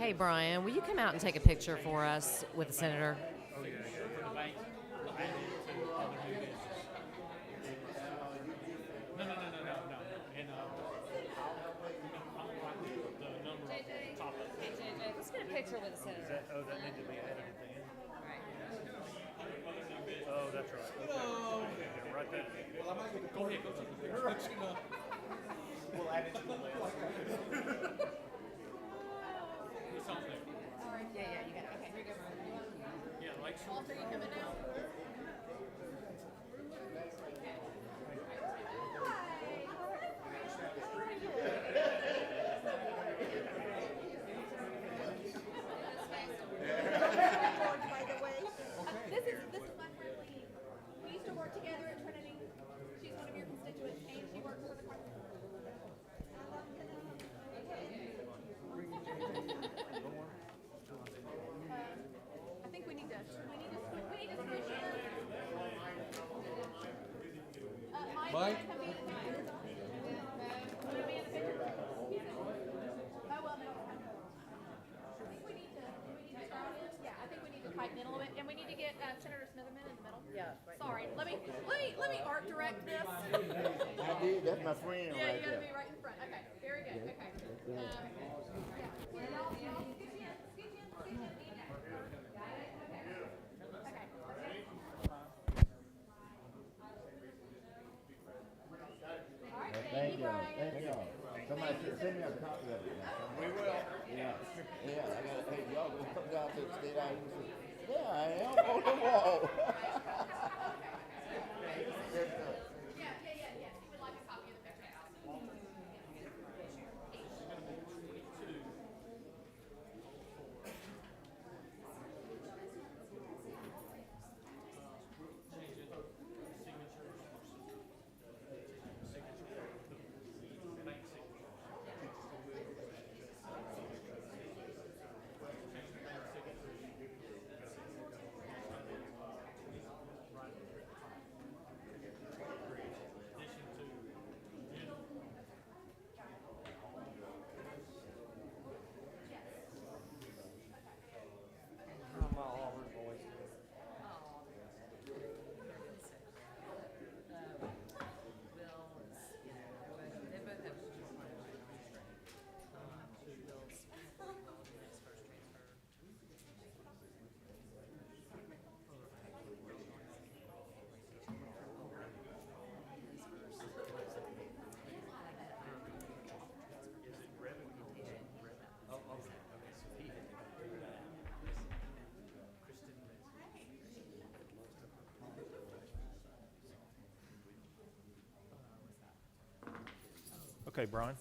Hey, Brian, will you come out and take a picture for us with the senator? Oh, yeah, for the bank, add it to other new business. No. And I'll write the number off the top of it. Hey, JJ, let's get a picture with the senator. That needs to be added at the end? Right. Oh, that's right. Okay. Yeah, write that. Well, I might get the Go ahead, go take the picture. We'll add it to the list. It's on there. All right. Yeah, you got it. Okay, here you go, Brian. Yeah, like sure. Walter, you coming now? By the way, this is my friend Lee. We used to work together at Trinity. She's one of your constituents, and she works for the department. I think we need to switch in. Mike, Mike? come be in the picture. Want to be in the picture? Oh well, no. I think we need to start in. Yeah, I think we need to tighten in a little bit, and we need to get Senator Smitherman in the middle. Yeah, right. Sorry, let me art direct this. I did. That's my friend Yeah, right you gotta there. be right in front. Okay, very good. Okay. Yeah. Here, y'all scooch in. Got it? Okay. All right, thank you, Brian. Thank y'all. Somebody send me a copy of it. Now. We will. Yeah. I got. Hey, y'all gonna come down to the state house? Yeah, I am on the wall. Yeah. He would like a copy of the picture. Okay, Brian.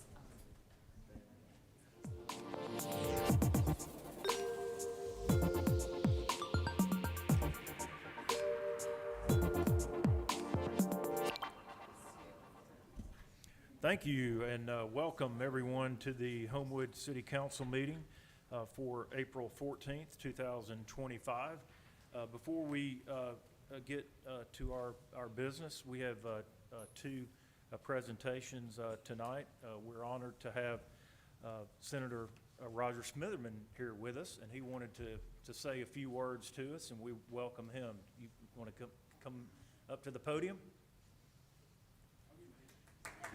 Thank you, and welcome everyone to the Homewood City Council meeting for April 14th, 2025. Before we get to our business, we have two presentations tonight. We're honored to have Senator Roger Smitherman here with us, and he wanted to say a few words to us, and we welcome him. You want to come up to the podium?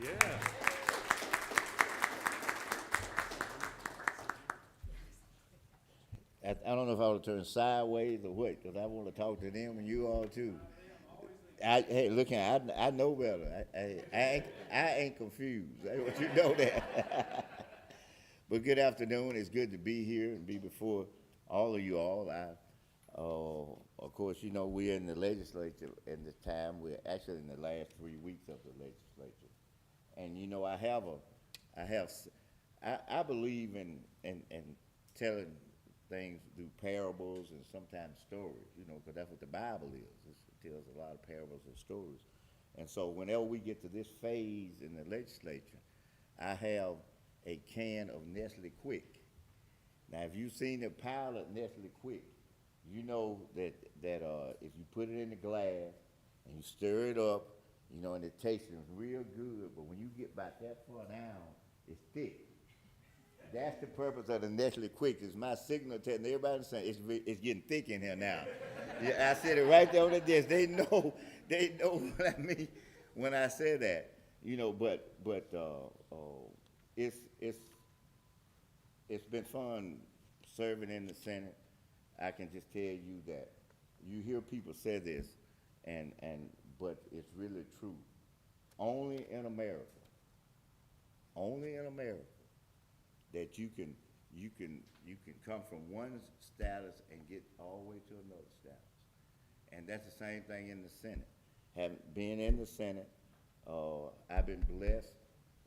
Yeah. I don't know if I ought to turn sideways or what, because I want to talk to them and you all too. Hey, look, I know better. I ain't confused. I want you to know that. But good afternoon. It's good to be here and be before all of you all. Of course, you know, we're in the legislature in this time. We're actually in the last 3 weeks of the legislature. And, you know, I believe in telling things through parables and sometimes stories, you know, because that's what the Bible is. It tells a lot of parables and stories. And so whenever we get to this phase in the legislature, I have a can of Nestle Quick. Now, if you've seen the pilot Nestle Quick, you know that if you put it in the glass and you stir it up, you know, and it tastes real good, but when you get about that far down, it's thick. That's the purpose of the Nestle Quicks. It's my signal telling everybody in the Senate it's getting thick in here now. Yeah, I said it right there on the desk. They know what I mean when I say that. You know, but it's been fun serving in the Senate. I can just tell you that you hear people say this, but it's really true. Only in America, that you can come from one status and get all the way to another status. And that's the same thing in the Senate. Having been in the Senate, I've been blessed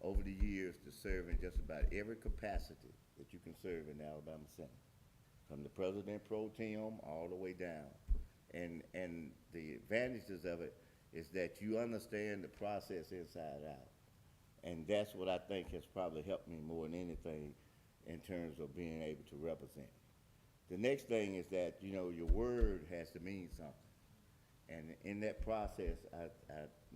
over the years to serve in just about every capacity that you can serve in the Alabama Senate, from the president pro tem all the way down. And the advantages of it is that you understand the process inside out. And that's what I think has probably helped me more than anything in terms of being able to represent. The next thing is that, you know, your word has to mean something. And in that process, I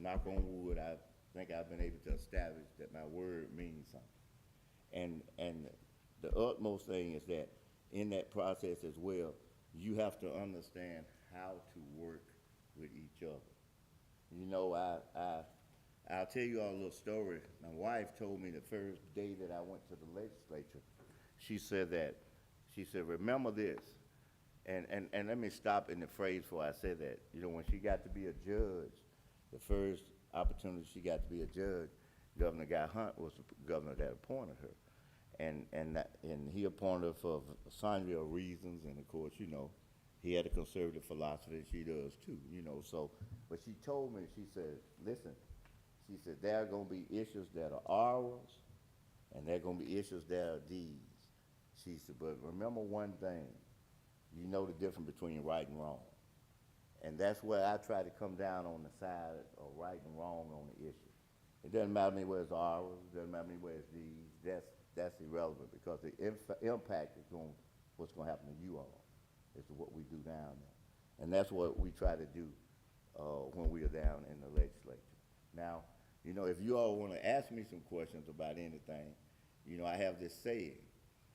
knock on wood, I think I've been able to establish that my word means something. And the utmost thing is that in that process as well, you have to understand how to work with each other. You know, I'll tell you all a little story. My wife told me the first day that I went to the legislature, she said, remember this. And let me stop in the phrase before I say that. You know, when she got to be a judge, the first opportunity she got to be a judge, Governor Guy Hunt was the governor that appointed her. And he appointed her for sundry reasons, and of course, you know, he had a conservative philosophy, she does too, you know, so, but she told me, she said, listen, she said, there are gonna be issues that are ours, and there are gonna be issues that are these. She said, but remember one thing, you know the difference between right and wrong. And that's where I try to come down on the side of right and wrong on the issue. It doesn't matter to me whether it's ours, it doesn't matter to me whether it's these, that's irrelevant, because the impact is what's gonna happen to you all. Is what we do down there. And that's what we try to do when we are down in the legislature. Now, you know, if you all want to ask me some questions about anything, you know, I have this saying.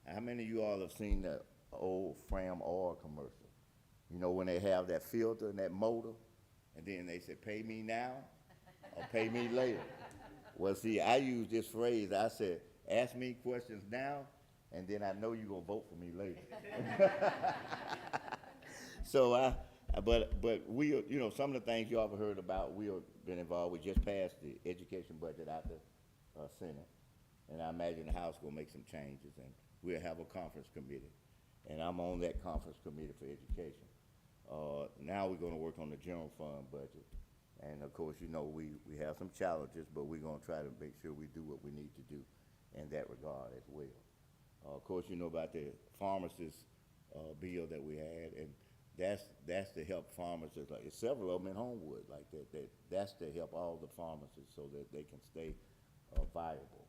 How many of you all have seen the old Fram oil commercial? You know, when they have that filter and that motor, and then they say, pay me now or pay me later. Well, see, I use this phrase. I said, ask me questions now, and then I know you're gonna vote for me later. So but we, you know, some of the things you all have heard about, we have been involved. We just passed the education budget out the Senate, and I imagine the House will make some changes, and we'll have a conference committee, and I'm on that conference committee for education. Now we're gonna work on the general fund budget, and of course, you know, we have some challenges, but we're gonna try to make sure we do what we need to do in that regard as well. Of course, you know about the pharmacist bill that we had, and that's to help pharmacists. Like several of them in Homewood, like that's to help all the pharmacists so that they can stay viable.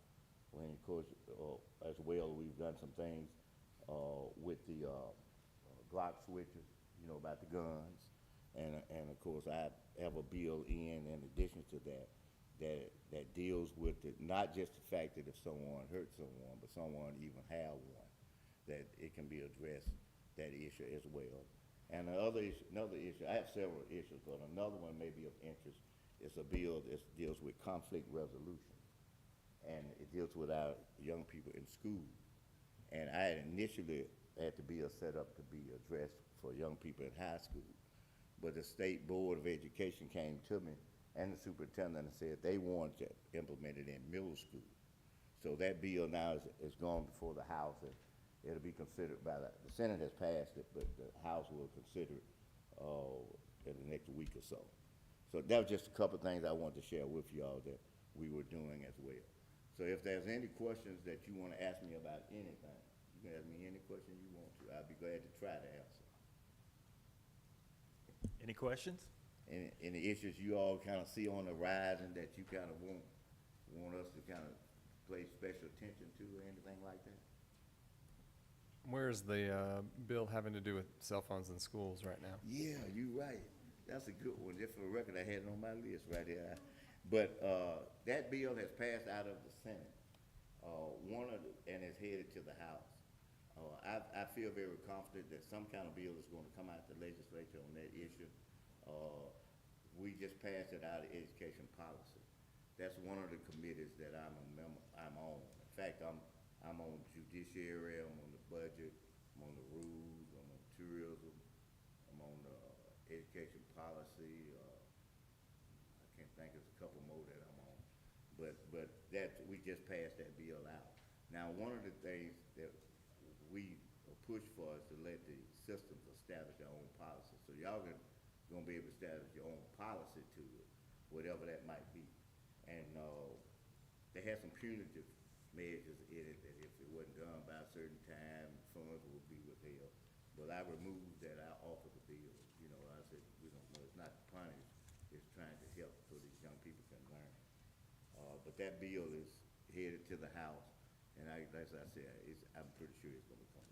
When of course, as well, we've done some things with the Glock switches, you know, about the guns, and of course, I have a bill in addition to that deals with it, not just the fact that if someone hurt someone, but someone even have one, that it can be addressed, that issue as well. And another issue, I have several issues, but another one may be of interest. It's a bill that deals with conflict resolution, and it deals with our young people in school. And I had initially had the bill set up to be addressed for young people in high school, but the State Board of Education came to me and the superintendent and said they wanted to implement it in middle school. So that bill now is gone before the House, and it'll be considered by the Senate has passed it, but the House will consider it in the next week or so. So that was just a couple of things I wanted to share with you all that we were doing as well. So if there's any questions that you want to ask me about anything, you can ask me any question you want to. I'll be glad to try to answer. Any questions? Any issues you all kind of see on the horizon that you kind of want us to kind of pay special attention to or anything like that? Where's the bill having to do with cell phones in schools right now? Yeah, you're right. That's a good one. Just for the record, I had it on my list right here. But that bill has passed out of the Senate. and it's headed to the House. I feel very confident that some kind of bill is gonna come out the legislature on that issue. We just passed it out of education policy. That's one of the committees that I'm on. In fact, I'm on judiciary, I'm on the budget, I'm on the rules, I'm on tourism, I'm on, education policy, I can't think, there's a couple more that I'm on. But we just passed that bill out. Now, one of the things that we push for is to let the systems establish their own policy. So y'all gonna be able to establish your own policy to it, whatever that might be. And they had some punitive measures in it that if it wasn't done by a certain time, funds would be withheld. But I removed that out off of the bill. You know, I said, we don't know, it's not to punish, it's trying to help so these young people can learn. But that bill is headed to the House, and as I said, I'm pretty sure it's gonna come.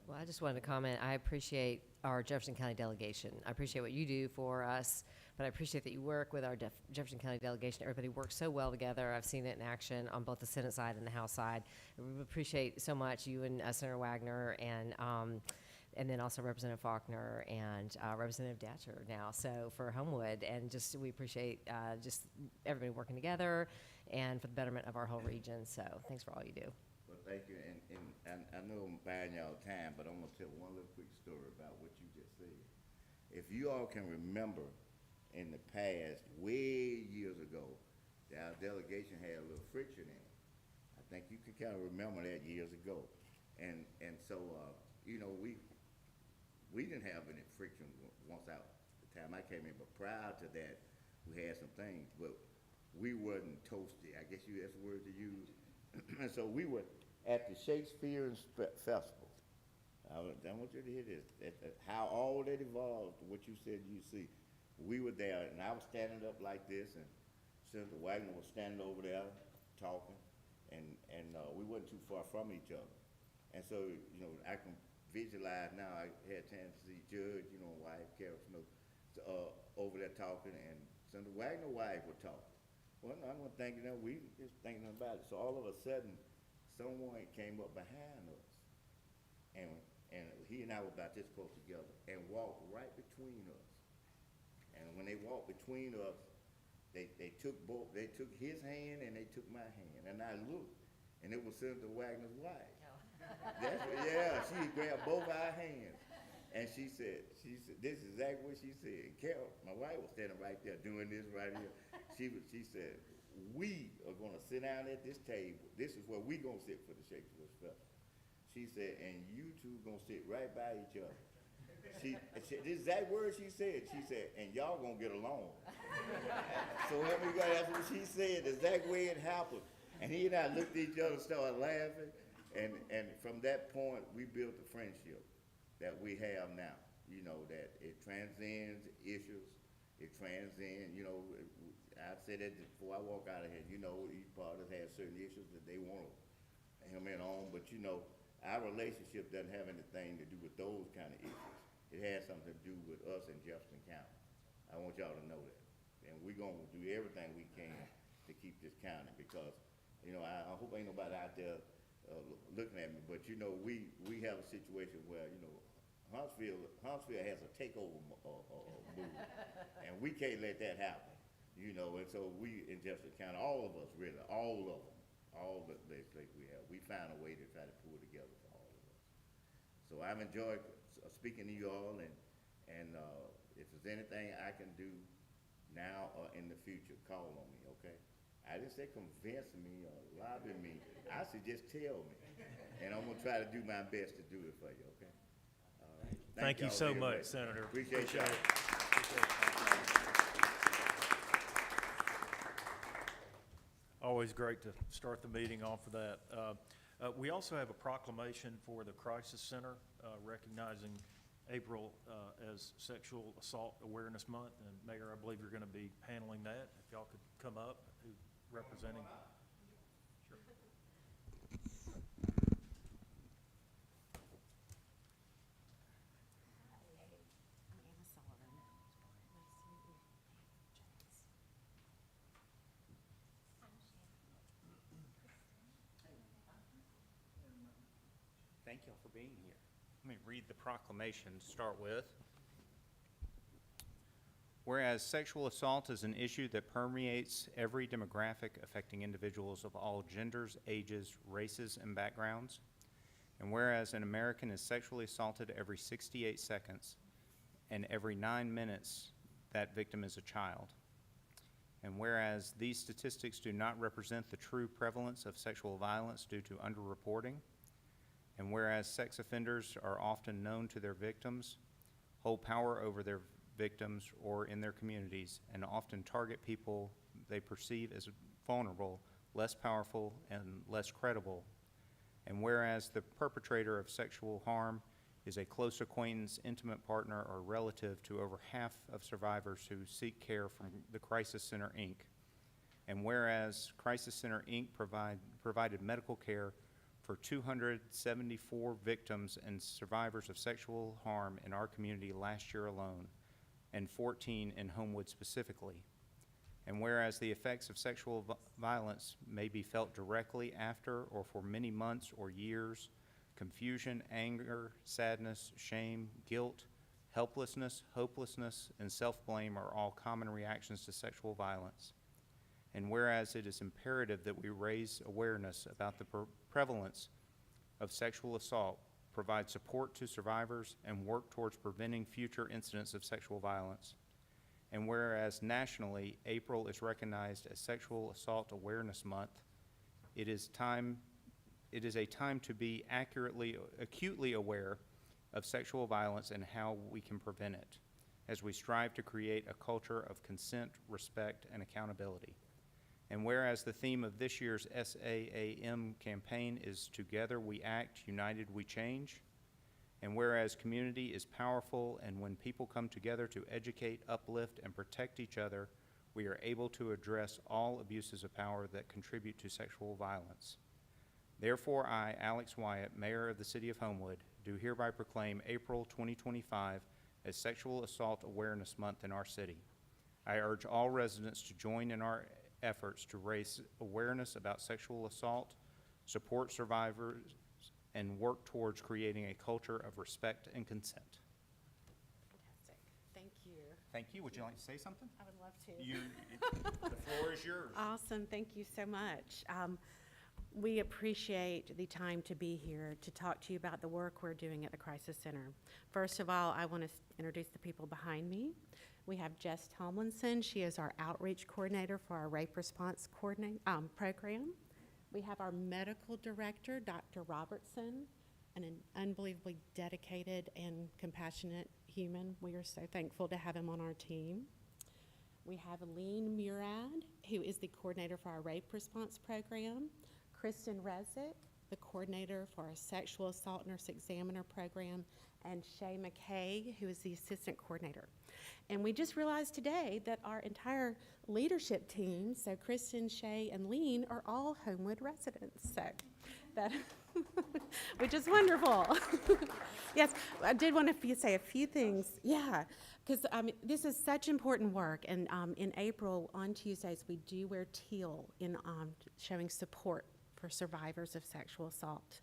Well, I just wanted to comment, I appreciate our Jefferson County delegation. I appreciate what you do for us, but I appreciate that you work with our Jefferson County delegation. Everybody works so well together. I've seen it in action on both the Senate side and the House side. We appreciate so much you and Senator Wagner and then also Representative Faulkner and Representative Datcher now, so for Homewood. And just, we appreciate just everybody working together and for the betterment of our whole region. So thanks for all you do. Well, thank you, and I know I'm buying y'all time, but I'm gonna tell one little quick story about what you just said. If you all can remember, in the past, way years ago, our delegation had a little friction in it. I think you can kind of remember that years ago. And so, you know, we didn't have any friction once out the time I came in, but prior to that, we had some things, but we wasn't toasty. I guess that's the word to use. And so we were at the Shakespeare Festival. I want you to hear this, how all that evolved, what you said you see. We were there, and I was standing up like this, and Senator Wagner was standing over there talking, and we wasn't too far from each other. And so, you know, I can visualize now, I had a chance to see Judge, you know, wife, Carol Snow, over there talking, and Senator Wagner's wife was talking. Well, I'm not thinking that, we just thinking about it. So all of a sudden, someone came up behind us, and he and I were about this close together, and walked right between us. And when they walked between us, they took his hand and they took my hand, and I looked, and it was Senator Wagner's wife. That's what, yeah, she grabbed both our hands, and she said, this is exactly what she said. And Carol, my wife, was standing right there doing this right here. She said, we are gonna sit down at this table. This is where we gonna sit for the Shakespeare Festival. She said, and you two gonna sit right by each other. This exact word she said. She said, and y'all gonna get along. So that's what she said, the exact way it happened. And he and I looked at each other, started laughing, and from that point, we built the friendship that we have now. You know, that it transcends issues, it transcends, you know, I said that before I walk out of here, you know, each part of us has certain issues that they want him in on, but you know, our relationship doesn't have anything to do with those kind of issues. It has something to do with us in Jefferson County. I want y'all to know that. And we're gonna do everything we can to keep this county, because, you know, I hope ain't nobody out there looking at me, but you know, we have a situation where, you know, Huntsville has a takeover move, and we can't let that happen. You know, and so we in Jefferson County, all of us really, all of them, all the legislators we have, we find a way to try to pull together for all of us. So I've enjoyed speaking to you all, and if there's anything I can do now or in the future, call on me, okay? I didn't say convince me or lobby me. I said just tell me, and I'm gonna try to do my best to do it for you, okay? All right. Thank you y'all so very much, Senator. Appreciate y'all. Always great to start the meeting off of that. We also have a proclamation for the Crisis Center recognizing April as Sexual Assault Awareness Month. And Mayor, I believe you're going to be handling that. If y'all could come up, who's representing. Sure. I'm thank you all for being here. Let me read the proclamation to start with. Whereas sexual assault is an issue that permeates every demographic, affecting individuals of all genders, ages, races, and backgrounds. And whereas an American is sexually assaulted every 68 seconds, and every 9 minutes that victim is a child. And whereas these statistics do not represent the true prevalence of sexual violence due to underreporting. And whereas sex offenders are often known to their victims, hold power over their victims or in their communities, and often target people they perceive as vulnerable, less powerful, and less credible. And whereas the perpetrator of sexual harm is a close acquaintance, intimate partner, or relative to over half of survivors who seek care from the Crisis Center, Inc. And whereas Crisis Center, Inc. provided medical care for 274 victims and survivors of sexual harm in our community last year alone, and 14 in Homewood specifically. And whereas the effects of sexual violence may be felt directly after or for many months or years, confusion, anger, sadness, shame, guilt, helplessness, hopelessness, and self-blame are all common reactions to sexual violence. And whereas it is imperative that we raise awareness about the prevalence of sexual assault, provide support to survivors, and work towards preventing future incidents of sexual violence. And whereas nationally, April is recognized as Sexual Assault Awareness Month, it is a time to be acutely aware of sexual violence and how we can prevent it, as we strive to create a culture of consent, respect, and accountability. And whereas the theme of this year's SAAM campaign is Together We Act, United We Change, and whereas community is powerful, and when people come together to educate, uplift, and protect each other, we are able to address all abuses of power that contribute to sexual violence. Therefore, I, Alex Wyatt, Mayor of the City of Homewood, do hereby proclaim April 2025 as Sexual Assault Awareness Month in our city. I urge all residents to join in our efforts to raise awareness about sexual assault, support survivors, and work towards creating a culture of respect and consent. Fantastic. Thank you. Thank you. Would you like to say something? I would love to. The floor is yours. Awesome. Thank you so much. We appreciate the time to be here to talk to you about the work we're doing at the Crisis Center. First of all, I want to introduce the people behind me. We have Jess Tomlinson. She is our outreach coordinator for our rape response program. We have our medical director, Dr. Robertson, and an unbelievably dedicated and compassionate human. We are so thankful to have him on our team. We have Lean Murad, who is the coordinator for our rape response program. Kristen Rezick, the coordinator for our sexual assault nurse examiner program, and Shay McKay, who is the assistant coordinator. And we just realized today that our entire leadership team, so Kristen, Shay, and Lean, are all Homewood residents. So that, which is wonderful. Yes, I did want to say a few things. Yeah, because this is such important work. And in April, on Tuesdays, we do wear teal in showing support for survivors of sexual assault.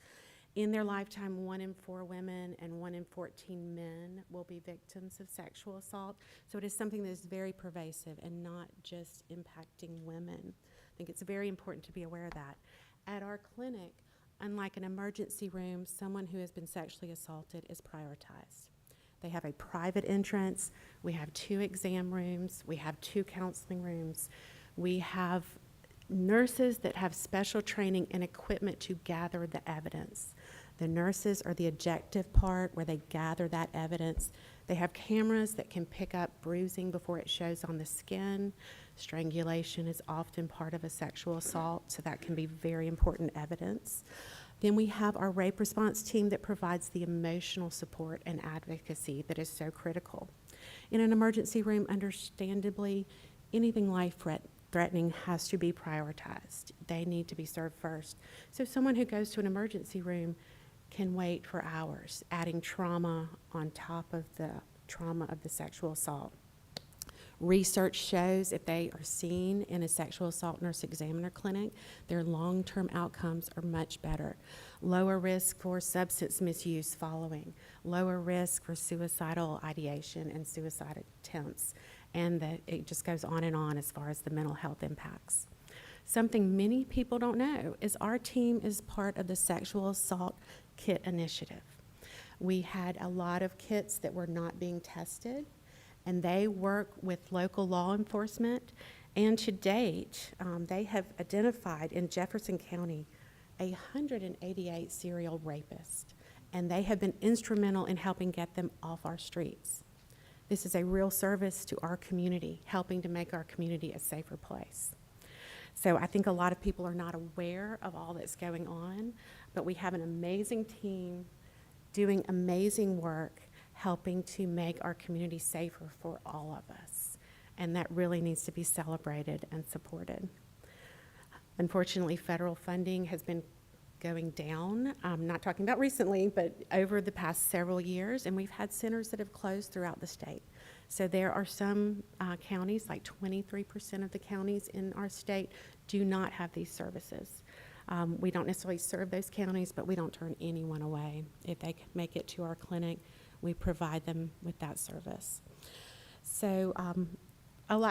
In their lifetime, 1 in 4 women and 1 in 14 men will be victims of sexual assault. So it is something that is very pervasive and not just impacting women. I think it's very important to be aware of that. At our clinic, unlike an emergency room, someone who has been sexually assaulted is prioritized. They have a private entrance. We have 2 exam rooms. We have 2 counseling rooms. We have nurses that have special training and equipment to gather the evidence. The nurses are the objective part where they gather that evidence. They have cameras that can pick up bruising before it shows on the skin. Strangulation is often part of a sexual assault, so that can be very important evidence. Then we have our rape response team that provides the emotional support and advocacy that is so critical. In an emergency room, understandably, anything life-threatening has to be prioritized. They need to be served first. So someone who goes to an emergency room can wait for hours, adding trauma on top of the trauma of the sexual assault. Research shows if they are seen in a sexual assault nurse examiner clinic, their long-term outcomes are much better. Lower risk for substance misuse following, lower risk for suicidal ideation and suicide attempts, and it just goes on and on as far as the mental health impacts. Something many people don't know is our team is part of the Sexual Assault Kit Initiative. We had a lot of kits that were not being tested, and they work with local law enforcement. And to date, they have identified in Jefferson County 188 serial rapists, and they have been instrumental in helping get them off our streets. This is a real service to our community, helping to make our community a safer place. So I think a lot of people are not aware of all that's going on, but we have an amazing team doing amazing work, helping to make our community safer for all of us. And that really needs to be celebrated and supported. Unfortunately, federal funding has been going down. I'm not talking about recently, but over the past several years, and we've had centers that have closed throughout the state. So there are some counties, like 23% of the counties in our state do not have these services. We don't necessarily serve those counties, but we don't turn anyone away. If they can make it to our clinic, we provide them with that service. So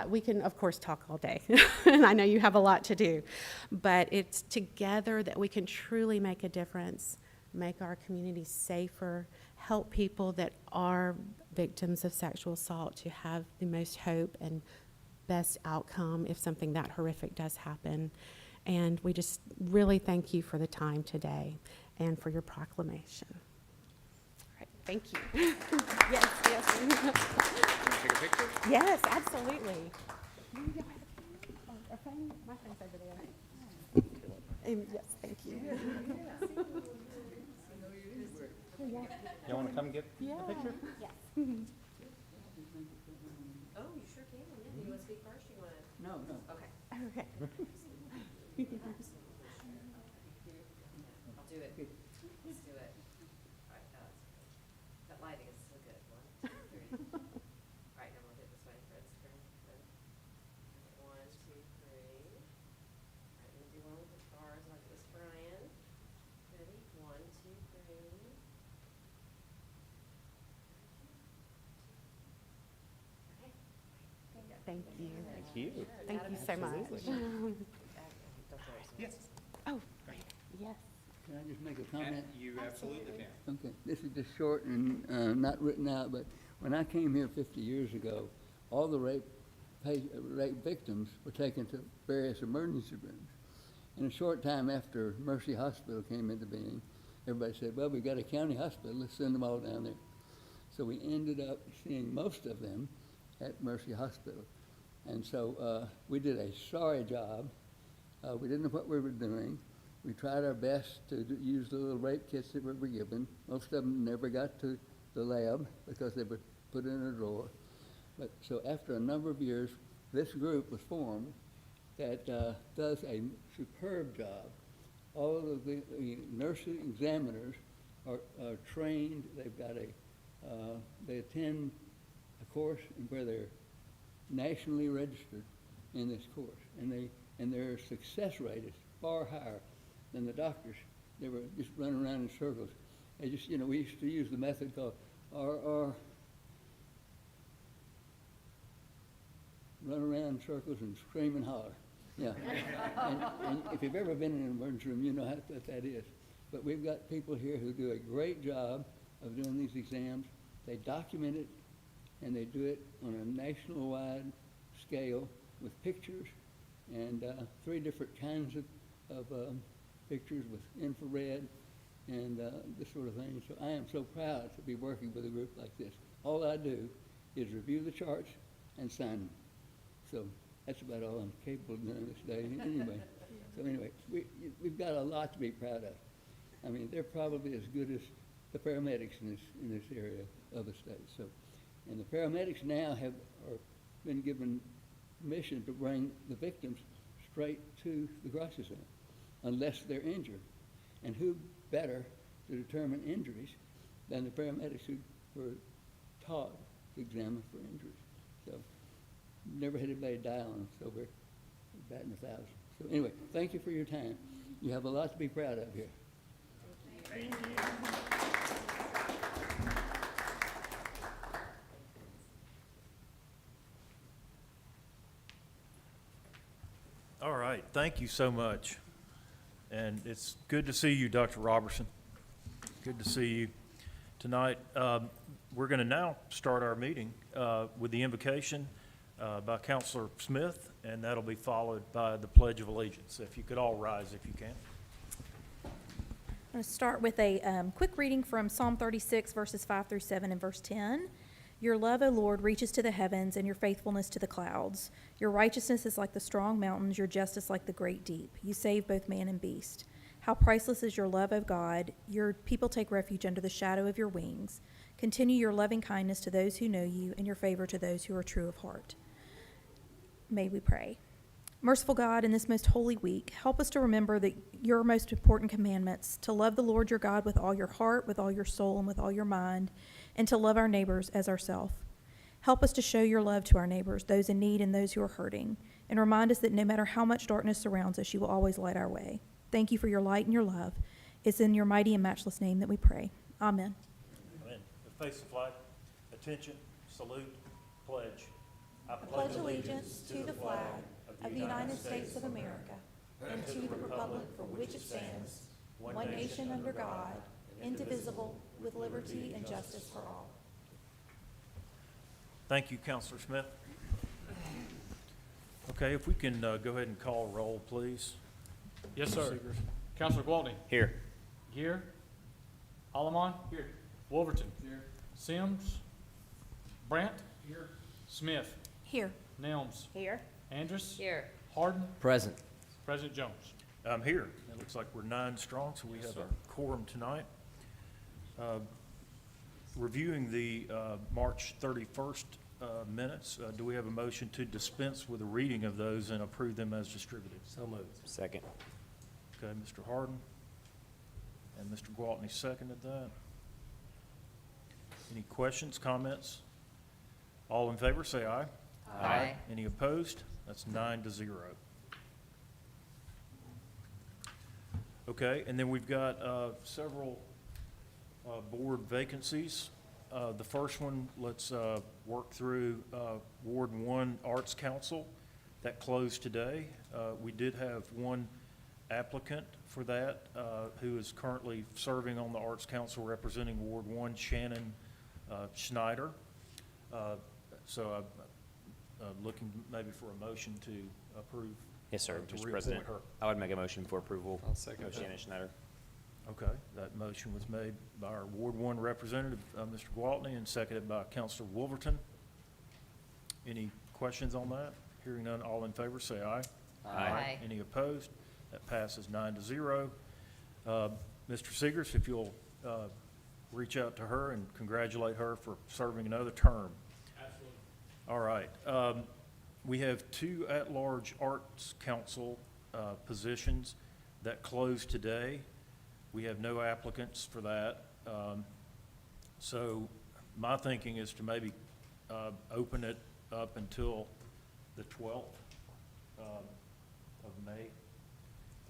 we can, of course, talk all day, and I know you have a lot to do, but it's together that we can truly make a difference, make our community safer, help people that are victims of sexual assault to have the most hope and best outcome if something that horrific does happen. And we just really thank you for the time today and for your proclamation. All right, thank you. Yes, yes. Take a picture? Yes, absolutely. My friend's over there. Yes, thank you. You want to come get Yeah. a picture? Yes. Oh, you sure can. Yeah. Do you want to speak first? You want to? No, no. Okay. Okay. I'll do it. Let's do it. All right. That lighting is so good. 1, 2, 3. All right. Now we'll hit this way. Fred's turn. Fred. 1, 2, 3. All right. We'll do one with the stars like this, Brian. Ready? 1, 2, 3. Thank you. Thank you. Thank you so much. Yes. Oh, yes. Can I just make a comment? You absolutely can. Okay, this is just short and not written out, but when I came here 50 years ago, all the rape victims were taken to various emergency rooms. And a short time after Mercy Hospital came into being, everybody said, well, we've got a county hospital, let's send them all down there. So we ended up seeing most of them at Mercy Hospital. And so we did a sorry job. We didn't know what we were doing. We tried our best to use the little rape kits that we were given. Most of them never got to the lab because they were put in a drawer. But so after a number of years, this group was formed that does a superb job. All of the nursing examiners are trained. They've got they attend a course where they're nationally registered in this course, and their success rate is far higher than the doctors. They were just running around in circles. They just, we used to use the method called RR, run around in circles and scream and holler. Yeah. and if you've ever been in an emergency room, you know what that is. But we've got people here who do a great job of doing these exams. They document it, and they do it on a national-wide scale with pictures and 3 different kinds of pictures with infrared and this sort of thing. So I am so proud to be working with a group like this. All I do is review the charts and sign them. So that's about all I'm capable of doing this day anyway. We've got a lot to be proud of. I mean, they're probably as good as the paramedics in this area of the state. So, and the paramedics now are been given permission to bring the victims straight to the crisis center, unless they're injured. And who better to determine injuries than the paramedics who were taught to examine for injuries? So never had anybody die on them, so we're batting 1,000. So anyway, thank you for your time. You have a lot to be proud of here. All right, thank you so much. And it's good to see you, Dr. Robertson. Good to see you tonight. We're going to now start our meeting with the invocation by Counselor Smith, and that'll be followed by the Pledge of Allegiance. If you could all rise if you can. I'm going to start with a quick reading from Psalm 36, verses 5 through 7 and verse 10. Your love, O Lord, reaches to the heavens, and your faithfulness to the clouds. Your righteousness is like the strong mountains, your justice like the great deep. You save both man and beast. How priceless is your love, O God. Your people take refuge under the shadow of your wings. Continue your loving kindness to those who know you, and your favor to those who are true of heart. May we pray. Merciful God, in this most holy week, help us to remember that your most important commandments, to love the Lord your God with all your heart, with all your soul, and with all your mind, and to love our neighbors as ourselves. Help us to show your love to our neighbors, those in need and those who are hurting, and remind us that no matter how much darkness surrounds us, you will always light our way. Thank you for your light and your love. It's in your mighty and matchless name that we pray. Amen. Amen. Face the flag. Attention. Salute. Pledge. I Pledge allegiance to the flag of the United States of America and to the republic for which it stands, one nation under God, indivisible, with liberty and justice for all. Thank you, Counselor Smith. Okay, if we can go ahead and call roll, please. Yes, Mr. sir. Seegers. Counselor Gwaltney. Here. Gear. Holloman. Here. Wolverton. Here. Sims. Brandt. Here. Smith. Here. Nelms. Here. Andrus. Here. Harden. Present. President Jones. I'm here. It looks like we're 9 strong, so we have a quorum tonight. Reviewing the March 31st minutes, do we have a motion to dispense with the reading of those and approve them as distributed? So moved. Second. Okay, Mr. Harden and Mr. Gwaltney seconded that. Any questions, comments? All in favor, say aye. Aye. Any opposed? That's 9-0. Okay, and then we've got several board vacancies. The first one, let's work through Ward 1 Arts Council. That closed today. We did have one applicant for that who is currently serving on the Arts Council representing Ward 1, Shannon Schneider. So I'm looking maybe for a motion to approve. Yes, sir, to Mr. reappoint President. her. I would make a motion for approval I'll second of that. Shannon Schneider. Okay, that motion was made by our Ward 1 representative, Mr. Gwaltney, and seconded by Councilor Wolverton. Any questions on that? Hearing none, all in favor, say aye. Aye. Any opposed? That passes 9-0. Mr. Seegers, if you'll reach out to her and congratulate her for serving another term. Absolutely. All right. We have 2 at-large Arts Council positions that closed today. We have no applicants for that. So my thinking is to maybe open it up until the 12th of May.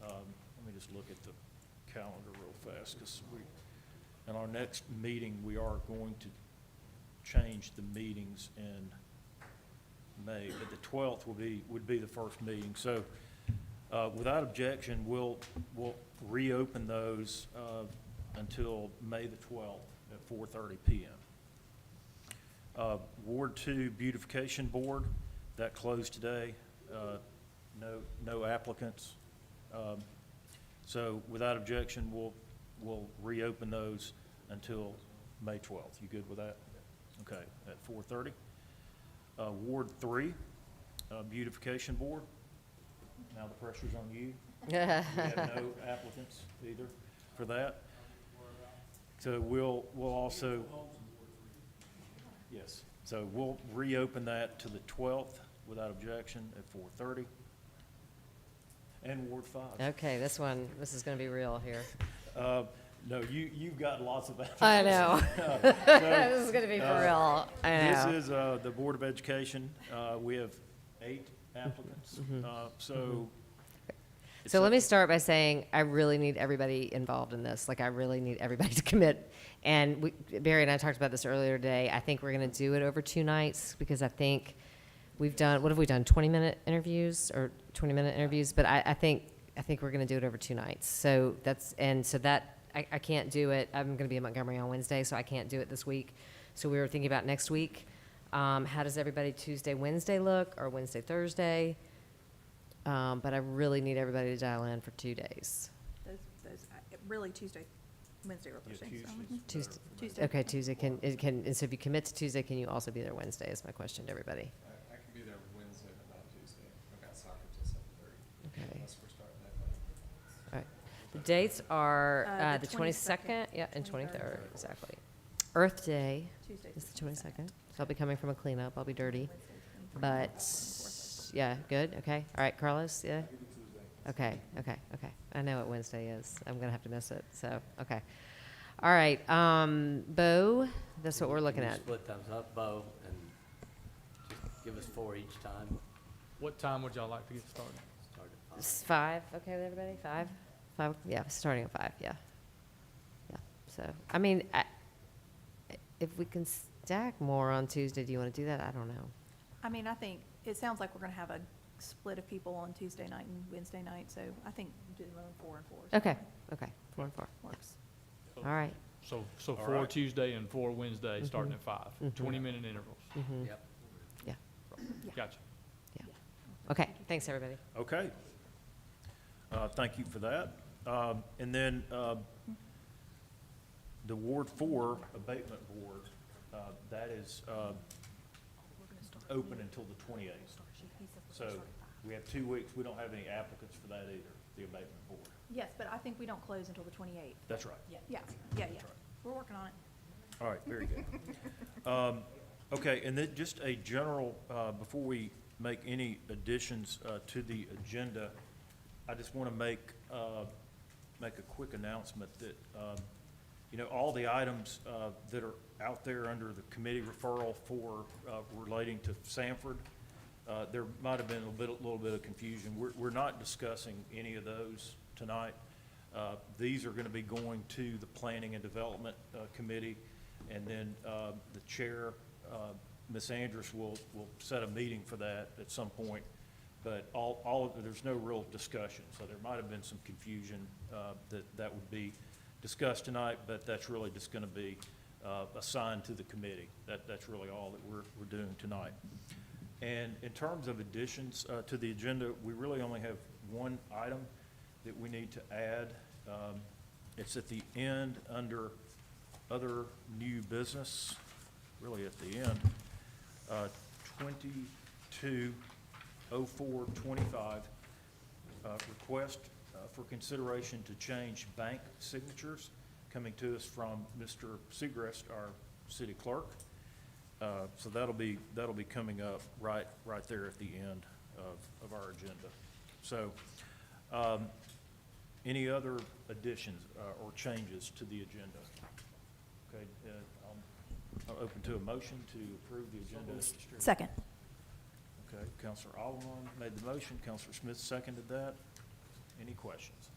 Let me just look at the calendar real fast, because in our next meeting, we are going to change the meetings in May, but the 12th would be the first meeting. So without objection, we'll reopen those until May the 12th at 4:30 p.m. Ward 2 Beautification Board, that closed today. No applicants. So without objection, we'll reopen those until May 12th. You good with that? Okay, at 4:30. Ward 3 Beautification Board. Now the pressure's on you. We have no applicants either for that. So we'll also, yes, so we'll reopen that to the 12th without objection at 4:30. And Ward 5. Okay, this is going to be real here. No, you've got lots of applicants. I know. So, This is gonna be for real. I know. This is the Board of Education. We have 8 applicants. So. it's So a- let me start by saying, I really need everybody involved in this. Like, I really need everybody to commit. And Barry and I talked about this earlier today. I think we're gonna do it over 2 nights, because I think we've done, what have we done, 20-minute interviews or 20-minute interviews? But I think we're gonna do it over 2 nights. So I can't do it. I'm gonna be in Montgomery on Wednesday, so I can't do it this week. So we were thinking about next week. How does everybody Tuesday, Wednesday look, or Wednesday, Thursday? But I really need everybody to dial in for 2 days. Really Tuesday, Wednesday, or Yeah, Thursday. Tuesday's better. Tuesday. Okay, Tuesday and so if you commit to Tuesday, can you also be there Wednesday, is my question to everybody. I can be there Wednesday, but not Tuesday. I've got soccer till 7:30. Okay. Unless we're starting that late. All right. The dates are The the 22nd, yeah, and 23rd, exactly. Earth Day Tuesday. is the 22nd, so I'll be coming from a cleanup, I'll be dirty. But, yeah, good, okay. All right, Carlos, yeah? Okay. I know what Wednesday is. I'm gonna have to miss it, so, okay. All right, Bo, that's what we're looking at. Split thumbs up, Bo, and just give us 4 each time. What time would y'all like to get started? Start at 5. Is 5 okay with everybody? 5? 5, yeah, starting at 5, yeah. Yeah, so, I mean, if we can stack more on Tuesday, do you want to do that? I don't know. I mean, I think, it sounds like we're gonna have a split of people on Tuesday night and Wednesday night, so I think doing 4 and 4 is Okay, fine. okay, 4 and 4. Works. All right. So All 4 right. Tuesday and 4 Wednesday, starting at 5, 20-minute intervals. Mhm. Yep. Yeah, Gotcha. okay, thanks, everybody. Okay. Thank you for that. And then the Ward 4 Abatement Board, that is open until the 28th. So we have 2 weeks. We don't have any applicants for that either, the Abatement Board. Yes, but I think we don't close until the 28th. That's right. Yeah. We're working on it. All right, very good. Okay, and then just a general, before we make any additions to the agenda, I just want to make a quick announcement that, all the items that are out there under the committee referral for relating to Sanford, there might have been a little bit of confusion. We're not discussing any of those tonight. These are going to be going to the Planning and Development Committee, and then the chair, Ms. Andrus, will set a meeting for that at some point. But there's no real discussion, so there might have been some confusion that would be discussed tonight, but that's really just going to be assigned to the committee. That's really all that we're doing tonight. And in terms of additions to the agenda, we really only have one item that we need to add. It's at the end under other new business, really at the end. 220425, request for consideration to change bank signatures, coming to us from Mr. Segrest, our city clerk. So that'll be coming up right there at the end of our agenda. So, any other additions or changes to the agenda? Okay, I'm open to a motion to approve the agenda as distributed. Second. Okay, Counselor Alderman made the motion, Counselor Smith seconded that. Any questions?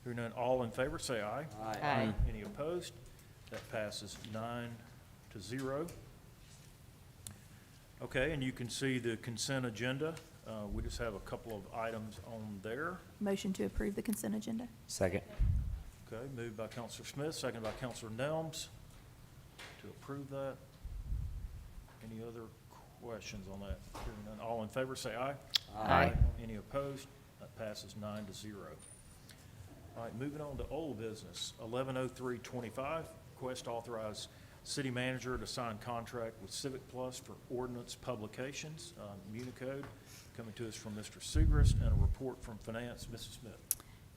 Hearing none, all in favor, say aye. Aye. Any opposed? That passes 9-0. Okay, and you can see the consent agenda. We just have a couple of items on there. Motion to approve the consent agenda. Second. Okay, moved by Counselor Smith, seconded by Counselor Nelms to approve that. Any other questions on that? Hearing none, all in favor, say aye. Aye. Any opposed? That passes 9-0. All right, moving on to old business, 110325, request to authorize city manager to sign contract with Civic Plus for ordinance publications, Municode, coming to us from Mr. Segrest, and a report from Finance, Mrs. Smith.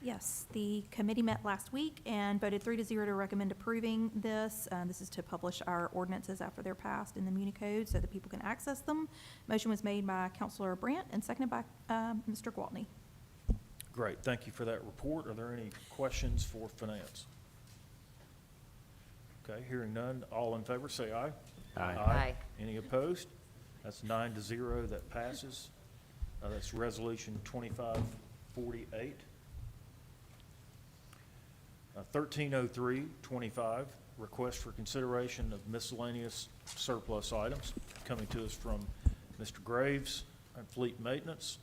Yes, the committee met last week and voted 3-0 to recommend approving this. This is to publish our ordinances after they're passed in the Municode so that people can access them. Motion was made by Councilor Brandt and seconded by Mr. Gwaltney. Great, thank you for that report. Are there any questions for Finance? Okay, hearing none, all in favor, say aye. Aye. Any opposed? That's 9-0, that passes. That's Resolution 2548. 130325, request for consideration of miscellaneous surplus items, coming to us from Mr. Graves and Fleet Maintenance.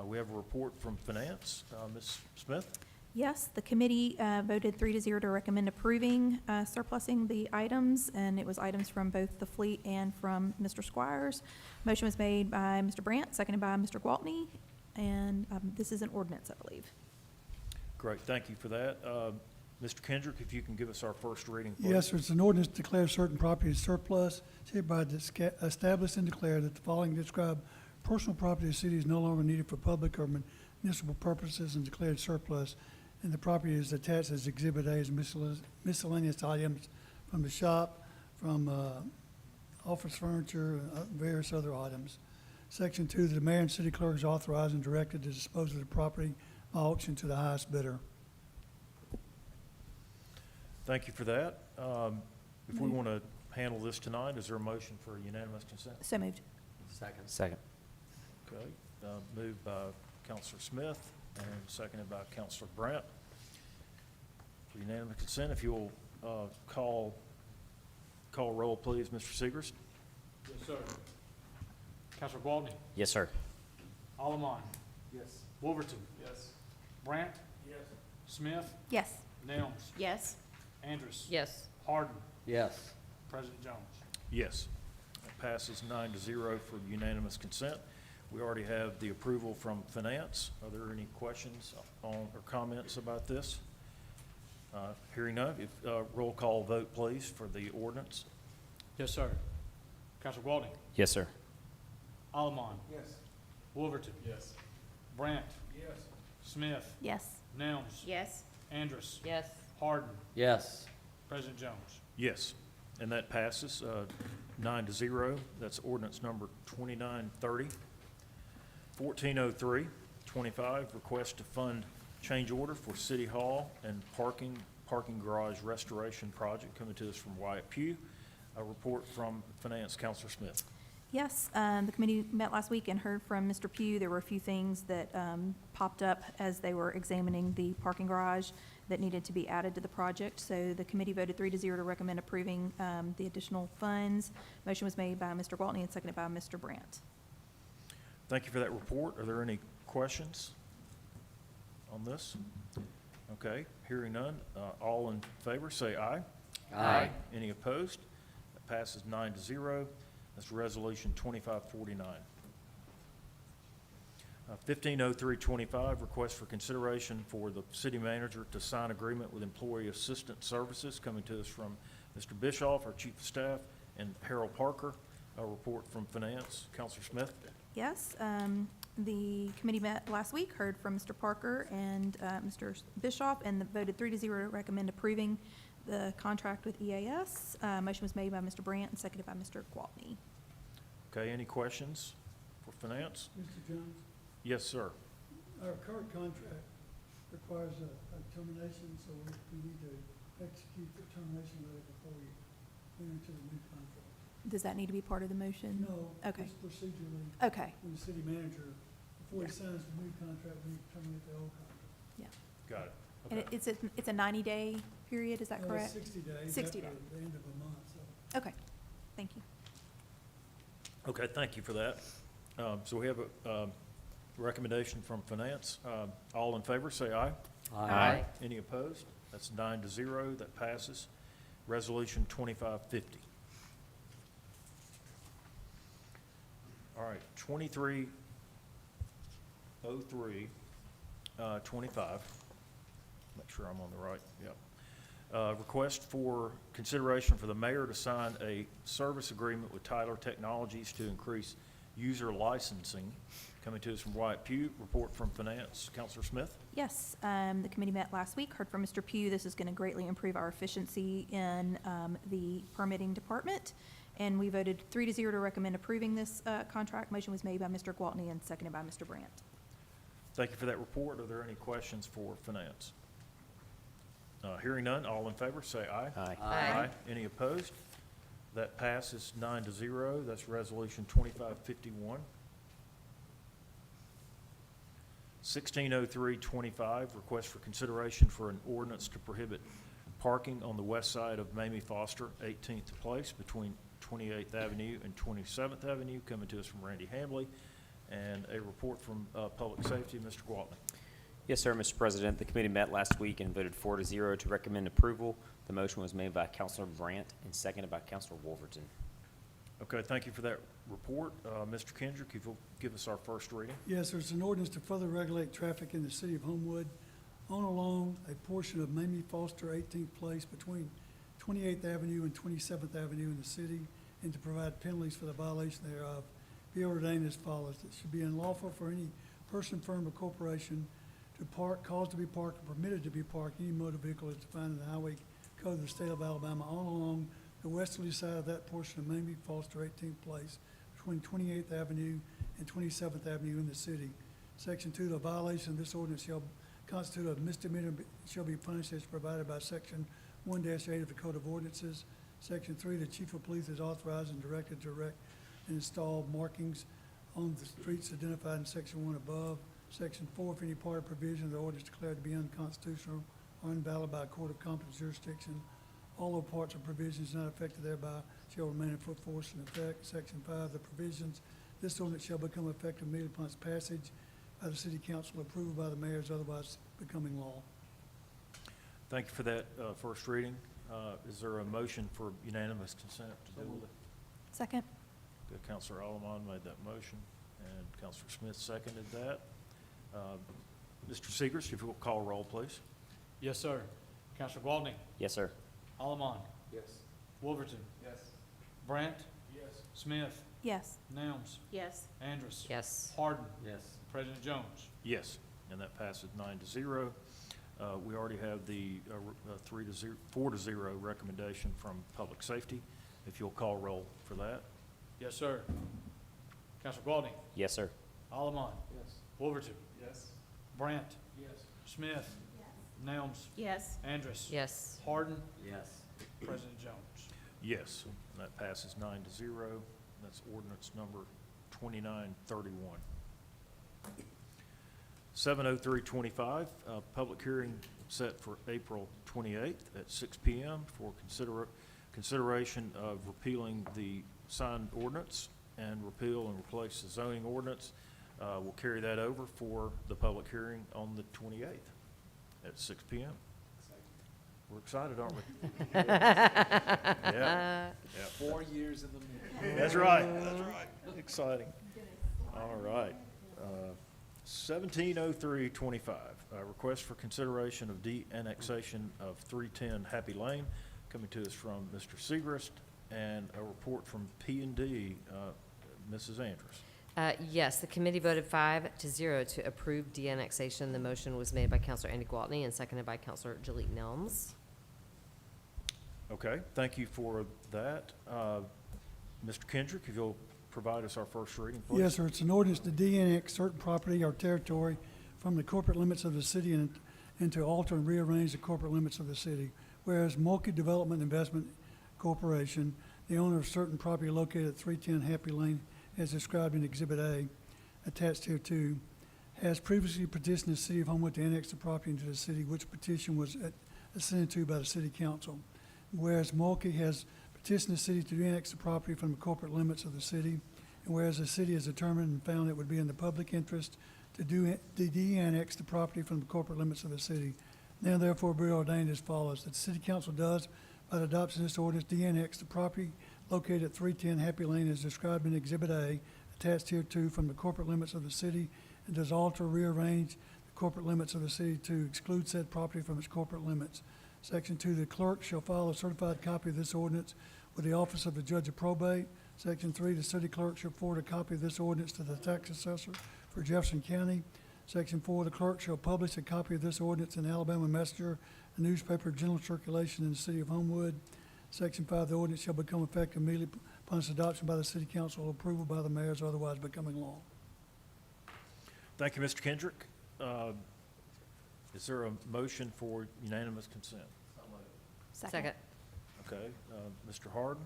We have a report from Finance. Ms. Smith? Yes, the committee voted 3-0 to recommend approving surplusing the items, and it was items from both the fleet and from Mr. Squires. Motion was made by Mr. Brandt, seconded by Mr. Gwaltney, and this is an ordinance, I believe. Great, thank you for that. Mr. Kendrick, if you can give us our first reading, please. Yes, sir. It's an ordinance to declare certain property as surplus. It's hereby establish and declare that the following described personal property of the city is no longer needed for public or municipal purposes and declared surplus. And the property is attached as Exhibit A as miscellaneous items from the shop, from office furniture, various other items. Section 2, the mayor and city clerk is authorized and directed to dispose of the property by auction to the highest bidder. Thank you for that. If we want to handle this tonight, is there a motion for unanimous consent? So moved. Second. Okay, moved by Counselor Smith and seconded by Counselor Brandt. For unanimous consent, if you'll call roll, please, Mr. Segrist. Yes, sir. Counselor Gwaltney? Yes, sir. Allemán? Yes. Wolverton? Yes. Brandt? Yes. Smith? Yes. Nelms? Yes. Andrus? Yes. Harden? Yes. President Jones? Yes. That passes 9-0 for unanimous consent. We already have the approval from Finance. Are there any questions on or comments about this? Hearing none, if roll call vote, please, for the ordinance. Yes, sir. Counselor Gwaltney? Yes, sir. Allemán? Yes. Wolverton? Yes. Brandt? Yes. Smith? Yes. Nelms? Yes. Andrus? Yes. Harden? Yes. President Jones? Yes, and that passes 9-0. That's ordinance number 2930. 140325, request to fund change order for City Hall and parking garage restoration project, coming to us from Wyatt Pugh. A report from Finance, Counselor Smith. Yes, the committee met last week and heard from Mr. Pugh. There were a few things that popped up as they were examining the parking garage that needed to be added to the project. So the committee voted 3-0 to recommend approving the additional funds. Motion was made by Mr. Gwaltney and seconded by Mr. Brandt. Thank you for that report. Are there any questions on this? Okay, hearing none. All in favor, say aye. Aye. Any opposed? That passes 9-0. That's Resolution 2549. 150325, request for consideration for the city manager to sign agreement with Employee Assistance Services, coming to us from Mr. Bischoff, our Chief of Staff, and Harold Parker. A report from Finance. Counselor Smith? Yes, the committee met last week, heard from Mr. Parker and Mr. Bischoff, and voted 3-0 to recommend approving the contract with EAS. Motion was made by Mr. Brandt and seconded by Mr. Gwaltney. Okay, any questions for Finance? Mr. Jones, Yes, sir. our current contract requires a termination, so we need to execute the termination letter before we enter into the new contract. Does that need to be part of the motion? No, Okay. just procedurally, Okay, when the city manager, before he Yeah. signs the new contract, we need to terminate the old contract. Got it. and Okay. it's a 90-day period, is that It's correct? 60 days 60 after days. the end of a month, so. Okay, thank you. Okay, thank you for that. So we have a recommendation from Finance. All in favor, say aye. Aye. Any opposed? That's 9-0. That passes. Resolution 2550. All right, 230325. Make sure I'm on the right, yep. Request for consideration for the mayor to sign a service agreement with Tyler Technologies to increase user licensing. Coming to us from Wyatt Pugh, report from Finance. Counselor Smith? Yes, the committee met last week, heard from Mr. Pugh. This is going to greatly improve our efficiency in the permitting department, and we voted 3-0 to recommend approving this contract. Motion was made by Mr. Gwaltney and seconded by Mr. Brandt. Thank you for that report. Are there any questions for Finance? Hearing none, all in favor, say aye. Aye. Aye. Any opposed? That passes 9-0. That's Resolution 2551. 160325, request for consideration for an ordinance to prohibit parking on the west side of Mamie Foster, 18th Place, between 28th Avenue and 27th Avenue, coming to us from Randy Hambley, and a report from Public Safety, Mr. Gwaltney. Yes, sir, Mr. President. The committee met last week and voted 4-0 to recommend approval. The motion was made by Councilor Brandt and seconded by Councilor Wolverton. Okay, thank you for that report. Mr. Kendrick, if you'll give us our first reading. Yes, there's an ordinance to further regulate traffic in the city of Homewood on or along a portion of Mamie Foster 18th Place between 28th Avenue and 27th Avenue in the city, and to provide penalties for the violation thereof. Be ordained as follows. It should be unlawful for any person, firm, or corporation to park, cause to be parked, or permitted to be parked any motor vehicle as defined in the Highway Code of the State of Alabama on or along the westerly side of that portion of Mamie Foster 18th Place between 28th Avenue and 27th Avenue in the city. Section 2, the violation of this ordinance shall constitute a misdemeanor, shall be punished as provided by Section 1-8 of the Code of Ordinances. Section 3, the chief of police is authorized and directed to erect and install markings on the streets identified in Section 1 above. Section 4, if any part or provision of the ordinance declared to be unconstitutional or invalid by a court of competent jurisdiction, all or parts or provisions not affected thereby shall remain in full force and effect. Section 5, the provisions, this ordinance shall become effective immediately upon its passage by the city council, approved by the mayor, as otherwise becoming law. Thank you for that first reading. Is there a motion for unanimous consent to deal with it? Second. Good. Councilor Alomon made that motion, and Councilor Smith seconded that. Mr. Segrist, if you'll call roll, please. Yes, sir. Counselor Gwaltney. Yes, sir. Allemond. Yes. Wolverton. Yes. Brandt. Yes. Smith. Yes. Nelms. Yes. Andrus. Yes. Harden. Yes. President Jones. Yes, and that passes 9-0. We already have the 4-0 recommendation from Public Safety. If you'll call roll for that. Yes, sir. Counselor Gwaltney. Yes, sir. Allemond. Yes. Wolverton. Yes. Brandt. Yes. Smith. Nelms. Yes. Andrus. Yes. Harden. Yes. President Jones. Yes, and that passes 9-0. That's ordinance number 2931. 70325, public hearing set for April 28th at 6 p.m. for consideration of repealing the signed ordinance and repeal and replace the zoning ordinance. We'll carry that over for the public hearing on the 28th at 6 p.m. We're excited, aren't we? Yeah. 4 years in the middle. That's right, that's right. Exciting. All right. 170325, request for consideration of de-annexation of 310 Happy Lane, coming to us from Mr. Segrist, and a report from P&D, Mrs. Andrews. Yes, the committee voted 5-0 to approve de-annexation. The motion was made by Councilor Andy Gwaltney and seconded by Councilor Jaleel Nelms. Okay, thank you for that. Mr. Kendrick, if you'll provide us our first reading, please. Yes, sir. It's an ordinance to de-annex certain property or territory from the corporate limits of the city and to alter and rearrange the corporate limits of the city. Whereas Mulkey Development Investment Corporation, the owner of certain property located at 310 Happy Lane, as described in Exhibit A, attached here too, has previously petitioned the city of Homewood to annex the property into the city, which petition was assented to by the city council. Whereas Mulkey has petitioned the city to de-annex the property from the corporate limits of the city, and whereas the city has determined and found it would be in the public interest to de-annex the property from the corporate limits of the city, now therefore be ordained as follows, that the city council does, by the adoption of this ordinance, de-annex the property located at 310 Happy Lane as described in Exhibit A, attached here too, from the corporate limits of the city, and does alter or rearrange the corporate limits of the city to exclude said property from its corporate limits. Section 2, the clerk shall file a certified copy of this ordinance with the office of the judge of probate. Section 3, the city clerk shall forward a copy of this ordinance to the tax assessor for Jefferson County. Section 4, the clerk shall publish a copy of this ordinance in Alabama Messenger, a newspaper of general circulation in the city of Homewood. Section 5, the ordinance shall become effective immediately upon its adoption by the city council or approval by the mayor, as otherwise becoming law. Thank you, Mr. Kendrick. Is there a motion for unanimous consent? Second. Okay, Mr. Harden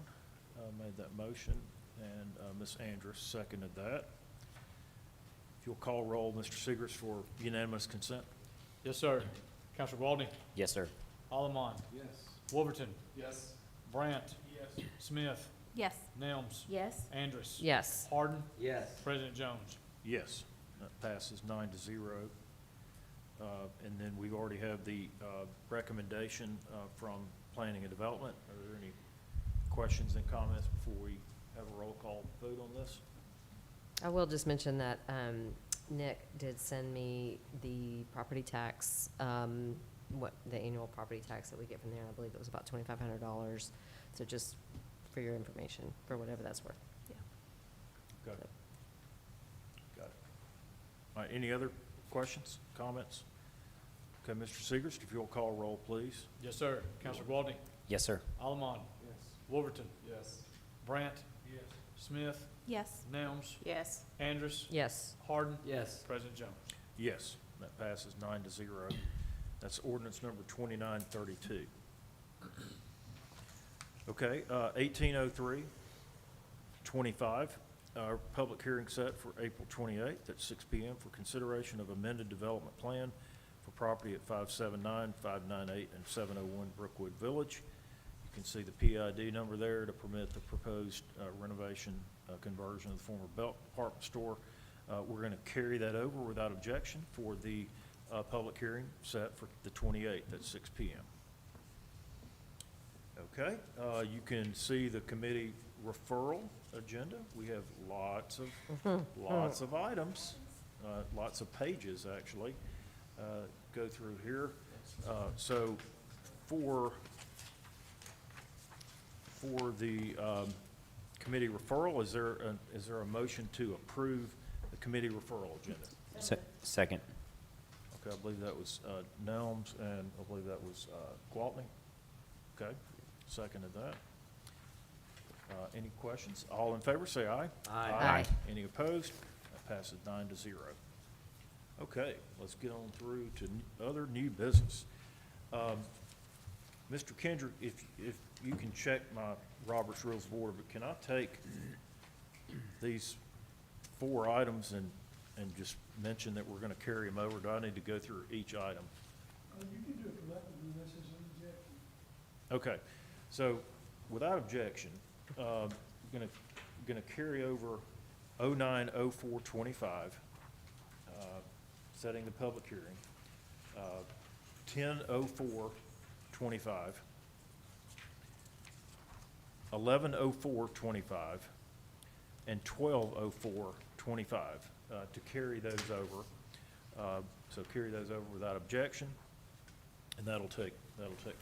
made that motion, and Ms. Andrus seconded that. If you'll call roll, Mr. Segris, for unanimous consent? Yes, sir. Counselor Walden, Yes, sir. Allemond, Yes. Wolverton, Yes. Brandt. Yes. Smith, Yes. Nelms, Yes. Andrus. Yes. Harden, Yes. President Jones. Yes, that passes 9-0. And then we already have the recommendation from Planning and Development. Are there any questions and comments before we have a roll call vote on this? I will just mention that Nick did send me the property tax, the annual property tax that we get from there. I believe it was about $2,500. So just for your information, for whatever that's worth. Got it. Got it. All right, any other questions, comments? Okay, Mr. Segrist, if you'll call roll, please. Yes, sir. Counselor Walden, Yes, sir. Allemond, Yes. Wolverton, Yes. Brandt, Yes. Smith, Yes. Nelms, Yes. Andrus, Yes. Harden, Yes. President Jones. Yes, that passes 9-0. That's ordinance number 2932. Okay, 1803-25, public hearing set for April 28th at 6 PM for consideration of amended development plan for property at 579, 598, and 701 Brookwood Village. You can see the PID number there to permit the proposed renovation, conversion of the former Belt Department store. We're going to carry that over without objection for the public hearing set for the 28th at 6 PM. Okay, you can see the committee referral agenda. We have lots of items, lots of pages, actually, go through here. So for the committee referral, is there a motion to approve the committee referral agenda? Second. Okay, I believe that was Nelms, and I believe that was Gwaltney. Okay, seconded that. Any questions? All in favor, say aye. Aye. Any opposed? That passes 9-0. Okay, let's get on through to other new business. Mr. Kendrick, if you can check my Robert's Rules of Order, but can I take these 4 items and just mention that we're going to carry them over? Do I need to go through each item? You can do it collectively unless there's an objection. Okay, so without objection, gonna carry over 090425, setting the public hearing, 100425, 110425, and 120425, to carry those over. So carry those over without objection, and that'll take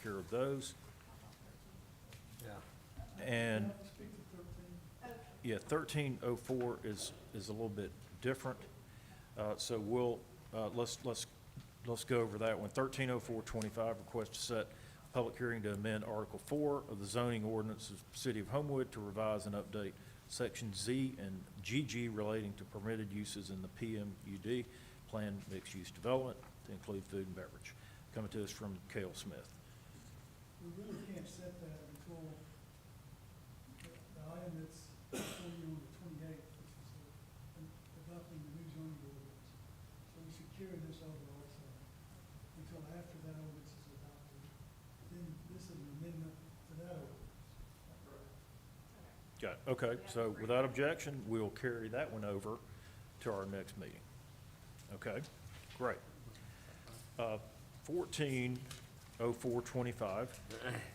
care of those. Yeah. And, yeah, 1304 is a little bit different. So we'll, let's go over that one. 130425, request to set public hearing to amend Article 4 of the zoning ordinance of the City of Homewood to revise and update Section Z and GG relating to permitted uses in the PMUD, Planned Mixed-Use Development, to include food and beverage. Coming to us from Cale Smith. We really can't set that until the item that's before you on the 28th, which is adopting the new zoning ordinance. So we should carry this over also until after that ordinance is adopted. Then this is an amendment to that ordinance. Got it. Okay, so without objection, we'll carry that one over to our next meeting. Okay, great. 140425,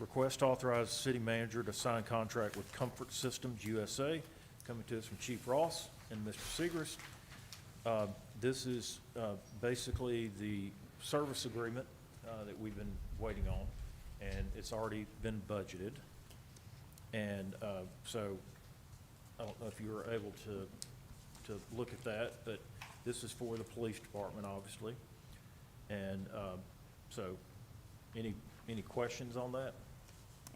request to authorize the city manager to sign contract with Comfort Systems USA, coming to us from Chief Ross and Mr. Segrist. This is basically the service agreement that we've been waiting on, and it's already been budgeted. And so I don't know if you were able to look at that, but this is for the police department, obviously. And so any questions on that?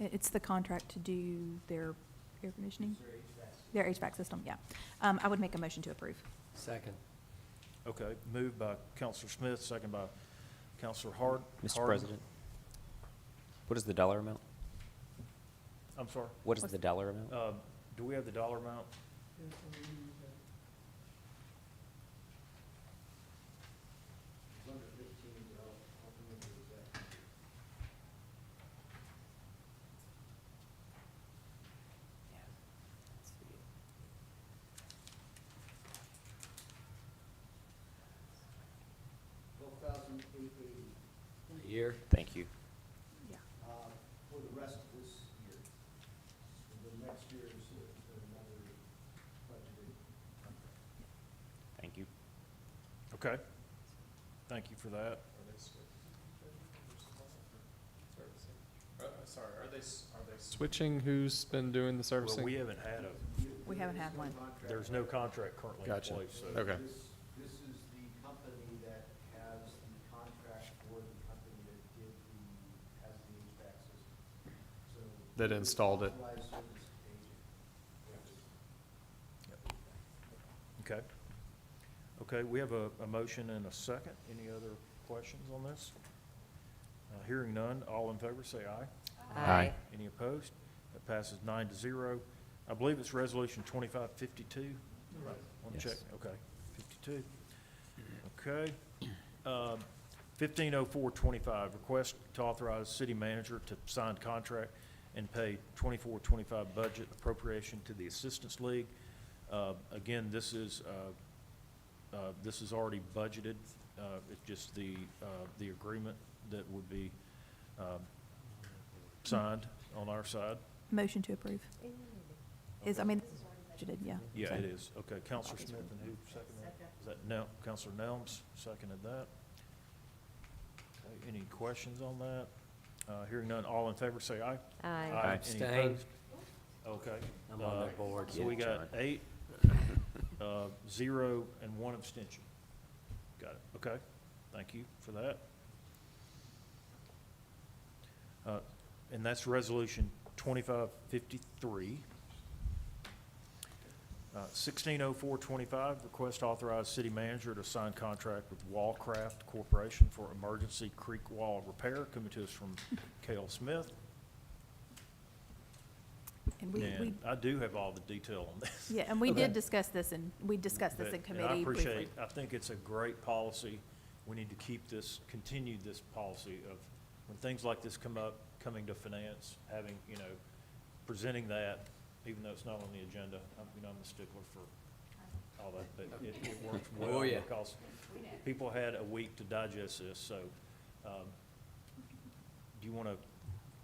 It's the contract to do their air conditioning? Their HVAC system, yeah. I would make a motion to approve. Second. Okay, moved by Counselor Smith, second by Counselor Hard. Mr. Harden. President, what is the dollar amount? I'm sorry. What is the dollar amount? Do we have the dollar amount? A year? Thank you. For the rest of this year. The next year is another budgeted. Thank you. Okay. Thank you for that. Sorry, are they switching who's been doing the Well, servicing? we haven't had a, We haven't had one. there's no contract currently in Gotcha. place, so. Okay. This is the company that has the contract for the company that did the, has the HVAC system. So. That installed it. Authorized service agent. Okay. Okay, we have a motion and a second. Any other questions on this? Hearing none, all in favor say aye. Aye. Any opposed? That passes 9-0. I believe it's resolution 2552. Right. Want to check? Yes. Okay, 52. Okay. 150425, request to authorize city manager to sign contract and pay 24-25 budget appropriation to the Assistance League. Again, this is already budgeted. It's just the agreement that would be signed on our side. Motion to approve. Is, I mean, budgeted, yeah. Yeah, So- it is. Okay, Counselor Smith, and who seconded that? Is that Counselor Nelms seconded that? Okay, any questions on that? Hearing none, all in favor say aye. Aye. Any Abstain. opposed? Okay. I'm on that board. So Yeah, we got John. 8, 0, and 1 abstention. Got it, okay. Thank you for that. And that's resolution 2553. 160425, request to authorize city manager to sign contract with Wallcraft Corporation for emergency creek wall repair, coming to us from Cale Smith. And we, And I do have all the detail on this. yeah, and we Okay. did discuss this in But- committee And I briefly. appreciate, I think it's a great policy. We need to keep this, continue this policy of when things like this come up, coming to finance, having, presenting that, even though it's not on the agenda. I'm a stickler for all that, but it works well. Oh, yeah. Because people had a week to digest this, so, do you want to,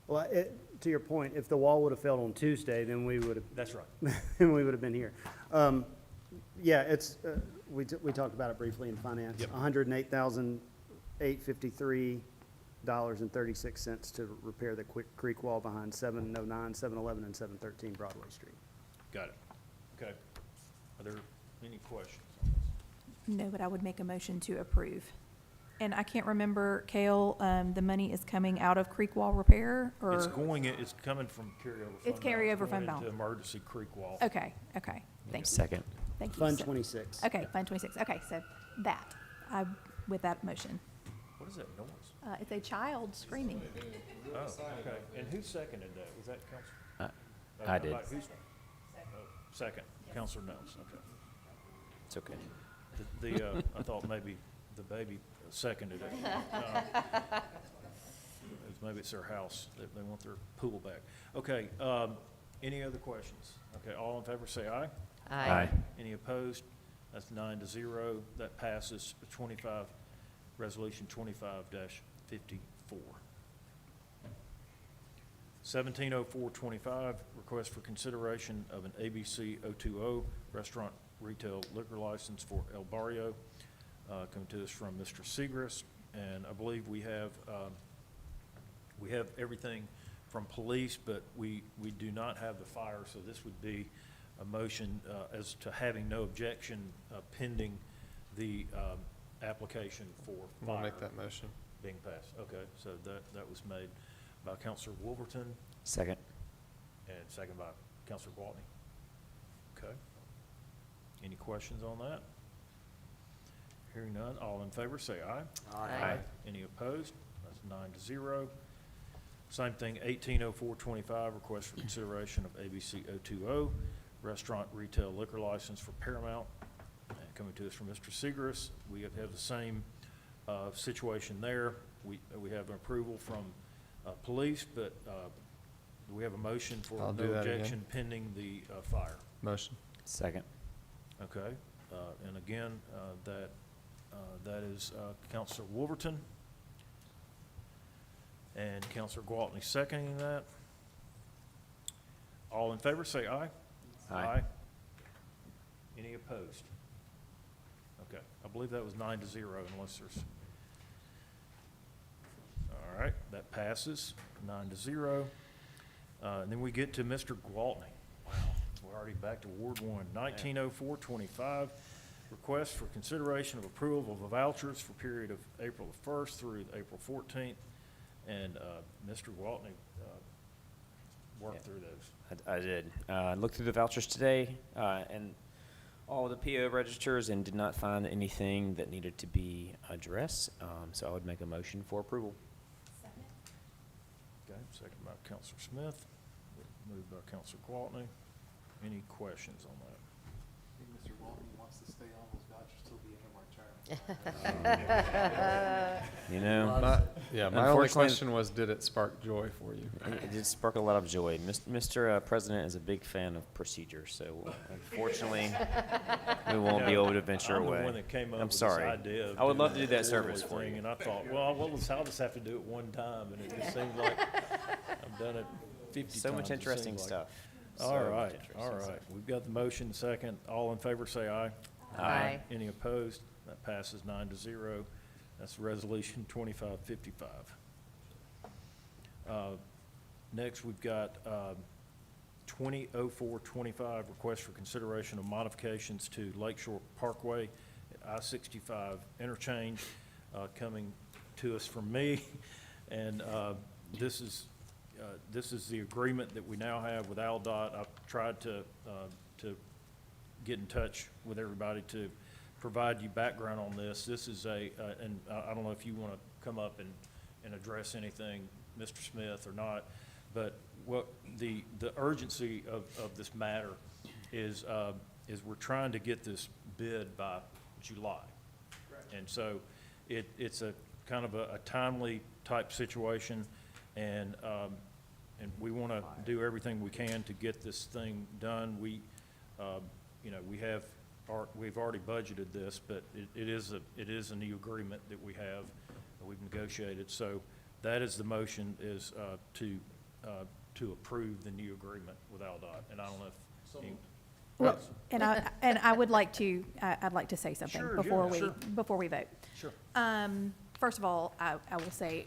Well, to your point, if the wall would have failed on Tuesday, then we would have, that's right. then we would have been here. Yeah, it's, we talked about it briefly in finance. Yep. $108,853.36 to repair the creek wall behind 709, 711, and 713 Broadway Street. Got it. Okay. Are there any questions on this? No, but I would make a motion to approve. And I can't remember, Cale, the money is coming out of creek wall repair, or? It's coming from carryover fund. It's balance, carryover going fund into balance. emergency creek wall. Okay, thank you. Second. Thank you. Fund So- 26. Okay, Fund 26, okay, so that, with that motion. What is that noise? It's a child screaming. Oh, okay. And who seconded that? Was that Council? I did. Second, Counselor Nelson, okay. It's okay. I thought maybe the baby seconded it. Maybe it's their house, they want their pool back. Okay, any other questions? Okay, all in favor say aye. Aye. Any opposed? That's 9-0. That passes 25, resolution 25-54. 170425, request for consideration of an ABC 020 restaurant retail liquor license for El Barrio, coming to us from Mr. Segrist. And I believe we have everything from police, but we do not have the fire, so this would be a motion as to having no objection pending the application for We'll fire make that motion. being passed. Okay, so that was made by Counselor Wolverton Second. and second by Counselor Gwaltney. Okay. Any questions on that? Hearing none, all in favor say aye. Aye. Any opposed? That's 9-0. Same thing, 180425, request for consideration of ABC 020, restaurant retail liquor license for Paramount. And coming to us from Mr. Segrist, we have the same situation there. We have an approval from police, but we have a motion for I'll no do that again. objection pending the fire. Motion. Second. Okay, and again, that is Counselor Wolverton and Counselor Gwaltney seconding that. All in favor, say aye. Aye. Any opposed? Okay, I believe that was 9-0 unless there's, all right, that passes, 9-0. And then we get to Mr. Gwaltney. Wow, we're already back to Ward 1. 190425, request for consideration of approval of the vouchers for period of April the 1st through April 14th. And Mr. Gwaltney worked through those. I did. Looked through the vouchers today, and all the PO registers, and did not find anything that needed to be addressed. So I would make a motion for approval. Okay, second by Counselor Smith, moved by Counselor Gwaltney. Any questions on that? I think Mr. Walton wants to stay on those vouchers till the end of our term. You know, My only unfortunately- question was, did it spark joy for you? it did spark a lot of joy. Mr. President is a big fan of procedure, so unfortunately, we won't be able to venture I'm away. the one that came up I'm with this sorry. idea of I would love to doing do that the service quarterly for thing, you. And I thought, well, I'll just have to do it one time, and it just seems like I've done it 50 times. So much it interesting seems like. stuff. All So much right, interesting all stuff. right. We've got the motion second. All in favor, say aye. Aye. Any opposed? That passes 9-0. That's Resolution 2555. Next, we've got 200425, request for consideration of modifications to Lakeshore Parkway at I-65 interchange, coming to us from me. And this is the agreement that we now have with AlDOT. I've tried to get in touch with everybody to provide you background on this. This is and I don't know if you want to come up and address anything, Mr. Smith, or not, but what the urgency of this matter is we're trying to get this bid by July. And so it's a kind of a timely type situation, and we want to do everything we can to get this thing done. We've already budgeted this, but it is a new agreement that we have, that we've negotiated. So that is the motion, is to approve the new agreement with AlDOT. And I don't know if you. Well, and I would like to, I'd like to say something Sure, before yeah, sure. before we vote. Sure. First of all, I will say,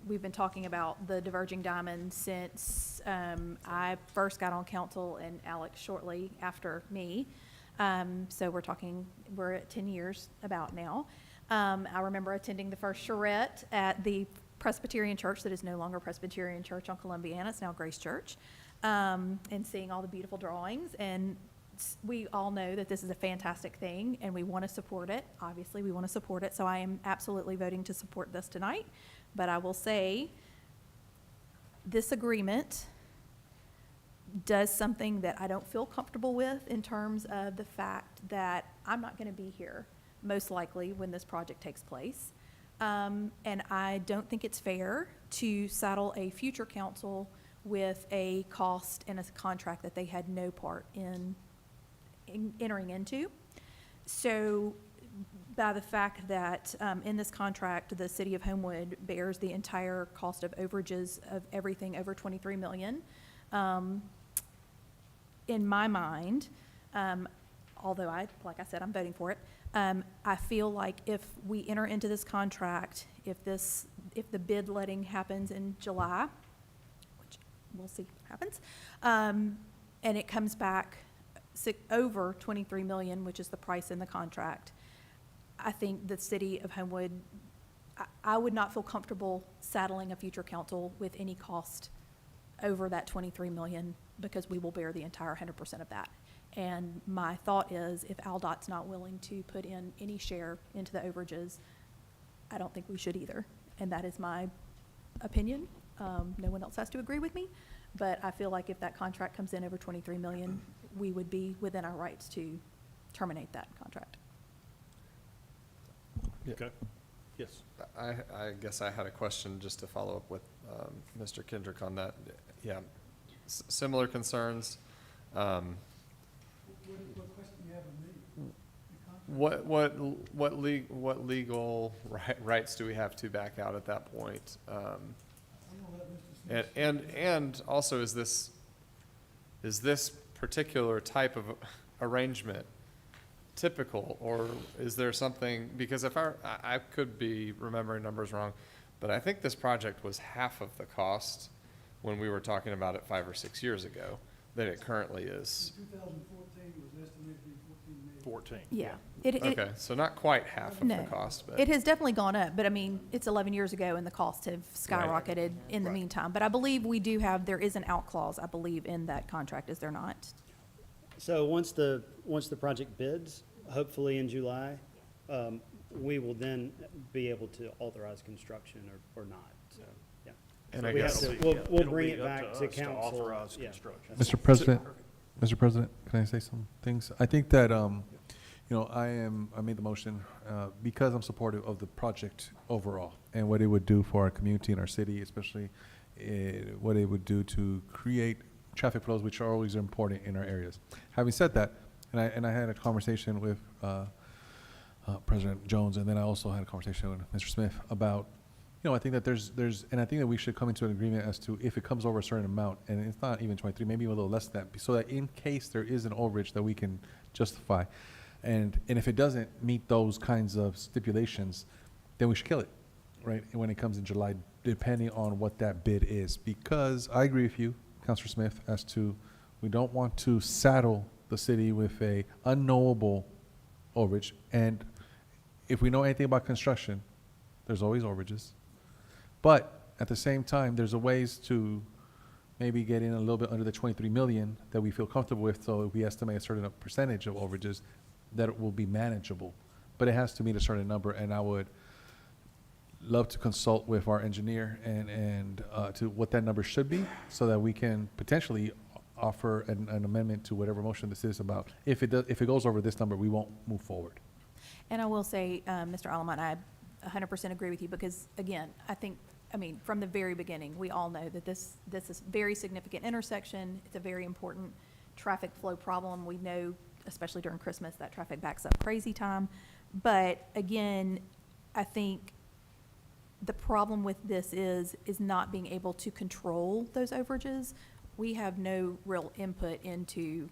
we've been talking about the diverging diamond since I first got on council, and Alex shortly after me. So we're at 10 years about now. I remember attending the first charrette at the Presbyterian Church that is no longer Presbyterian Church on Columbiana. It's now Grace Church, and seeing all the beautiful drawings. And we all know that this is a fantastic thing, and we want to support it. Obviously, we want to support it, so I am absolutely voting to support this tonight. But I will say, this agreement does something that I don't feel comfortable with, in terms of the fact that I'm not going to be here, most likely, when this project takes place. And I don't think it's fair to saddle a future council with a cost and a contract that they had no part in entering into. So by the fact that in this contract, the city of Homewood bears the entire cost of overages of everything over 23 million, in my mind, although like I said, I'm voting for it, I feel like if we enter into this contract, if the bid letting happens in July, which we'll see what happens, and it comes back over 23 million, which is the price in the contract, I think the city of Homewood, I would not feel comfortable saddling a future council with any cost over that 23 million because we will bear the entire 100% of that. And my thought is, if AlDOT's not willing to put in any share into the overages, I don't think we should either. And that is my opinion. No one else has to agree with me, but I feel like if that contract comes in over 23 million, we would be within our rights to terminate that contract. Yeah. Okay. Yes. I guess I had a question just to follow up with Mr. Kendrick on that. Yeah, similar concerns. What question do you have of me? What legal rights do we have to back out at that point? I'm gonna let Mr. Smith. And also, is this particular type of arrangement typical, or is there something, because if I could be remembering numbers wrong, but I think this project was half of the cost when we were talking about it 5 or 6 years ago than it currently is. In 2014, it was estimated to be 14 million. 14. Yeah. Okay, so not quite half of the No, cost, but. it has definitely gone up, but I mean, it's 11 years ago and the costs have skyrocketed in the Right. meantime. But I believe there is an out clause, I believe, in that contract, is there not? So once the project bids, hopefully in July, we will then be able to authorize construction or not, so, yeah. And I We have guess- to- It'll be- We'll it'll bring be it up back to to us to council. authorize Yeah. construction. Mr. President, can I say some things? I think that, I made the motion, because I'm supportive of the project overall and what it would do for our community and our city, especially what it would do to create traffic flows, which are always important in our areas. Having said that, and I had a conversation with, President Jones, and then I also had a conversation with Mr. Smith about, I think that and I think that we should come into an agreement as to if it comes over a certain amount, and it's not even 23, maybe a little less than that, so that in case there is an overage that we can justify. And if it doesn't meet those kinds of stipulations, then we should kill it, right, when it comes in July, depending on what that bid is. Because I agree with you, Councilor Smith, as to we don't want to saddle the city with a unknowable overage. And if we know anything about construction, there's always overages. But at the same time, there's a ways to maybe get in a little bit under the 23 million that we feel comfortable with, so we estimate a certain percentage of overages that it will be manageable. But it has to meet a certain number, and I would love to consult with our engineer and to what that number should be, so that we can potentially offer an amendment to whatever motion this is about. If it goes over this number, we won't move forward. And I will say, Mr. Alamont, I 100% agree with you, because again, from the very beginning, we all know that this is a very significant intersection. It's a very important traffic flow problem. We know, especially during Christmas, that traffic backs up crazy time. But again, I think the problem with this is not being able to control those overages. We have no real input into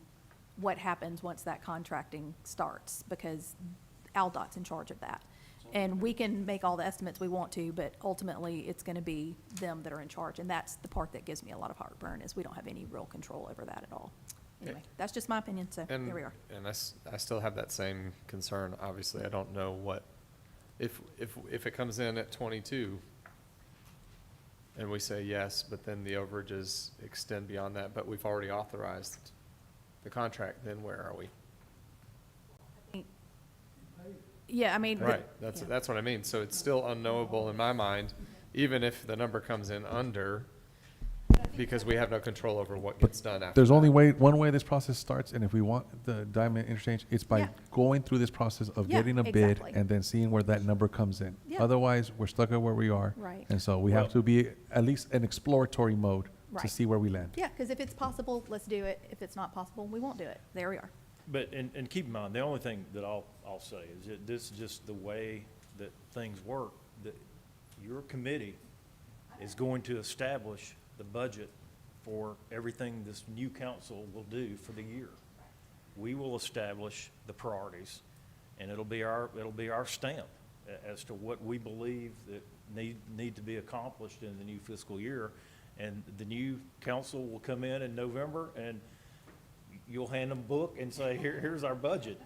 what happens once that contracting starts, because AlDOT's in charge of that. And we can make all the estimates we want to, but ultimately, it's gonna be them that are in charge. And that's the part that gives me a lot of heartburn, is we don't have any real control over that at all. Anyway, that's just my opinion, so And- here we are. And I still have that same concern. Obviously, I don't know what, if it comes in at 22, and we say yes, but then the overages extend beyond that, but we've already authorized the contract, then where are we? Yeah, Right, that's what I mean. So it's still unknowable in my mind, even if the number comes in under, because we have no control over what gets done after. There's only one way this process starts, and if we want the Diamond Interchange, it's by Yeah. going through this process of Yeah, getting a bid exactly. and then seeing where that number comes in. Yeah. Otherwise, we're stuck at where we are. Right. And so we have Well- to be at least in exploratory mode to Right. see where we land. Yeah, because if it's possible, let's do it. If it's not possible, we won't do it. There we are. But, and keep in mind, the only thing that I'll say is that this is just the way that things work, that your committee is going to establish the budget for everything this new council will do for the year. We will establish the priorities, and it'll be our stamp as to what we believe that need to be accomplished in the new fiscal year. And the new council will come in November, and you'll hand them a book and say, here's our budget,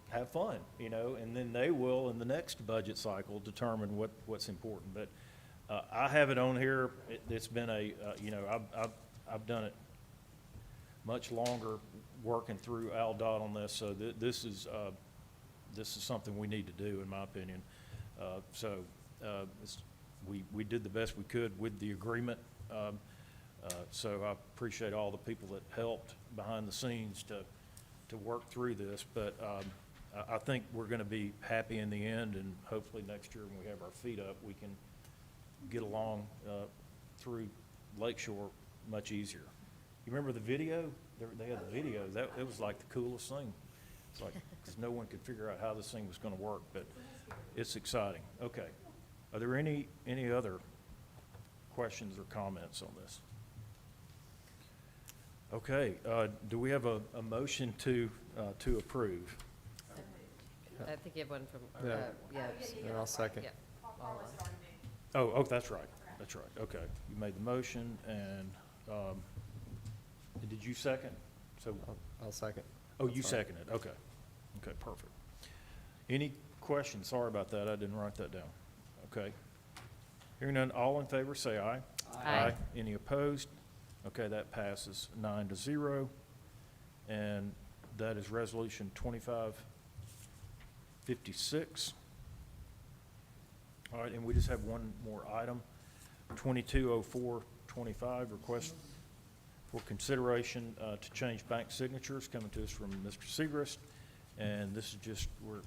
have fun, and then they will, in the next budget cycle, determine what's important. But I have it on here. It's been I've done it much longer working through AlDOT on this, so this is something we need to do, in my opinion. We did the best we could with the agreement. So I appreciate all the people that helped behind the scenes to work through this. But I think we're going to be happy in the end, and hopefully next year when we have our feet up, we can get along through Lakeshore much easier. You remember the video? They had the video. It was like the coolest thing. It's like, because no one could figure out how this thing was going to work, but it's exciting. Okay. Are there any other questions or comments on this? Okay, do we have a motion to approve? I think you have one from, Yeah. yeah. And I'll second. Yeah. Oh, that's right. That's right. Okay. You made the motion, and did you second? So, I'll second. oh, you Sorry. seconded. Okay. Okay, perfect. Any questions? Sorry about that. I didn't write that down. Okay. Hearing none, all in favor, say aye. Aye. Any opposed? Okay, that passes 9-0. And that is resolution 2556. All right, and we just have one more item, 220425, request for consideration to change bank signatures, coming to us from Mr. Segrist. And this is just, we're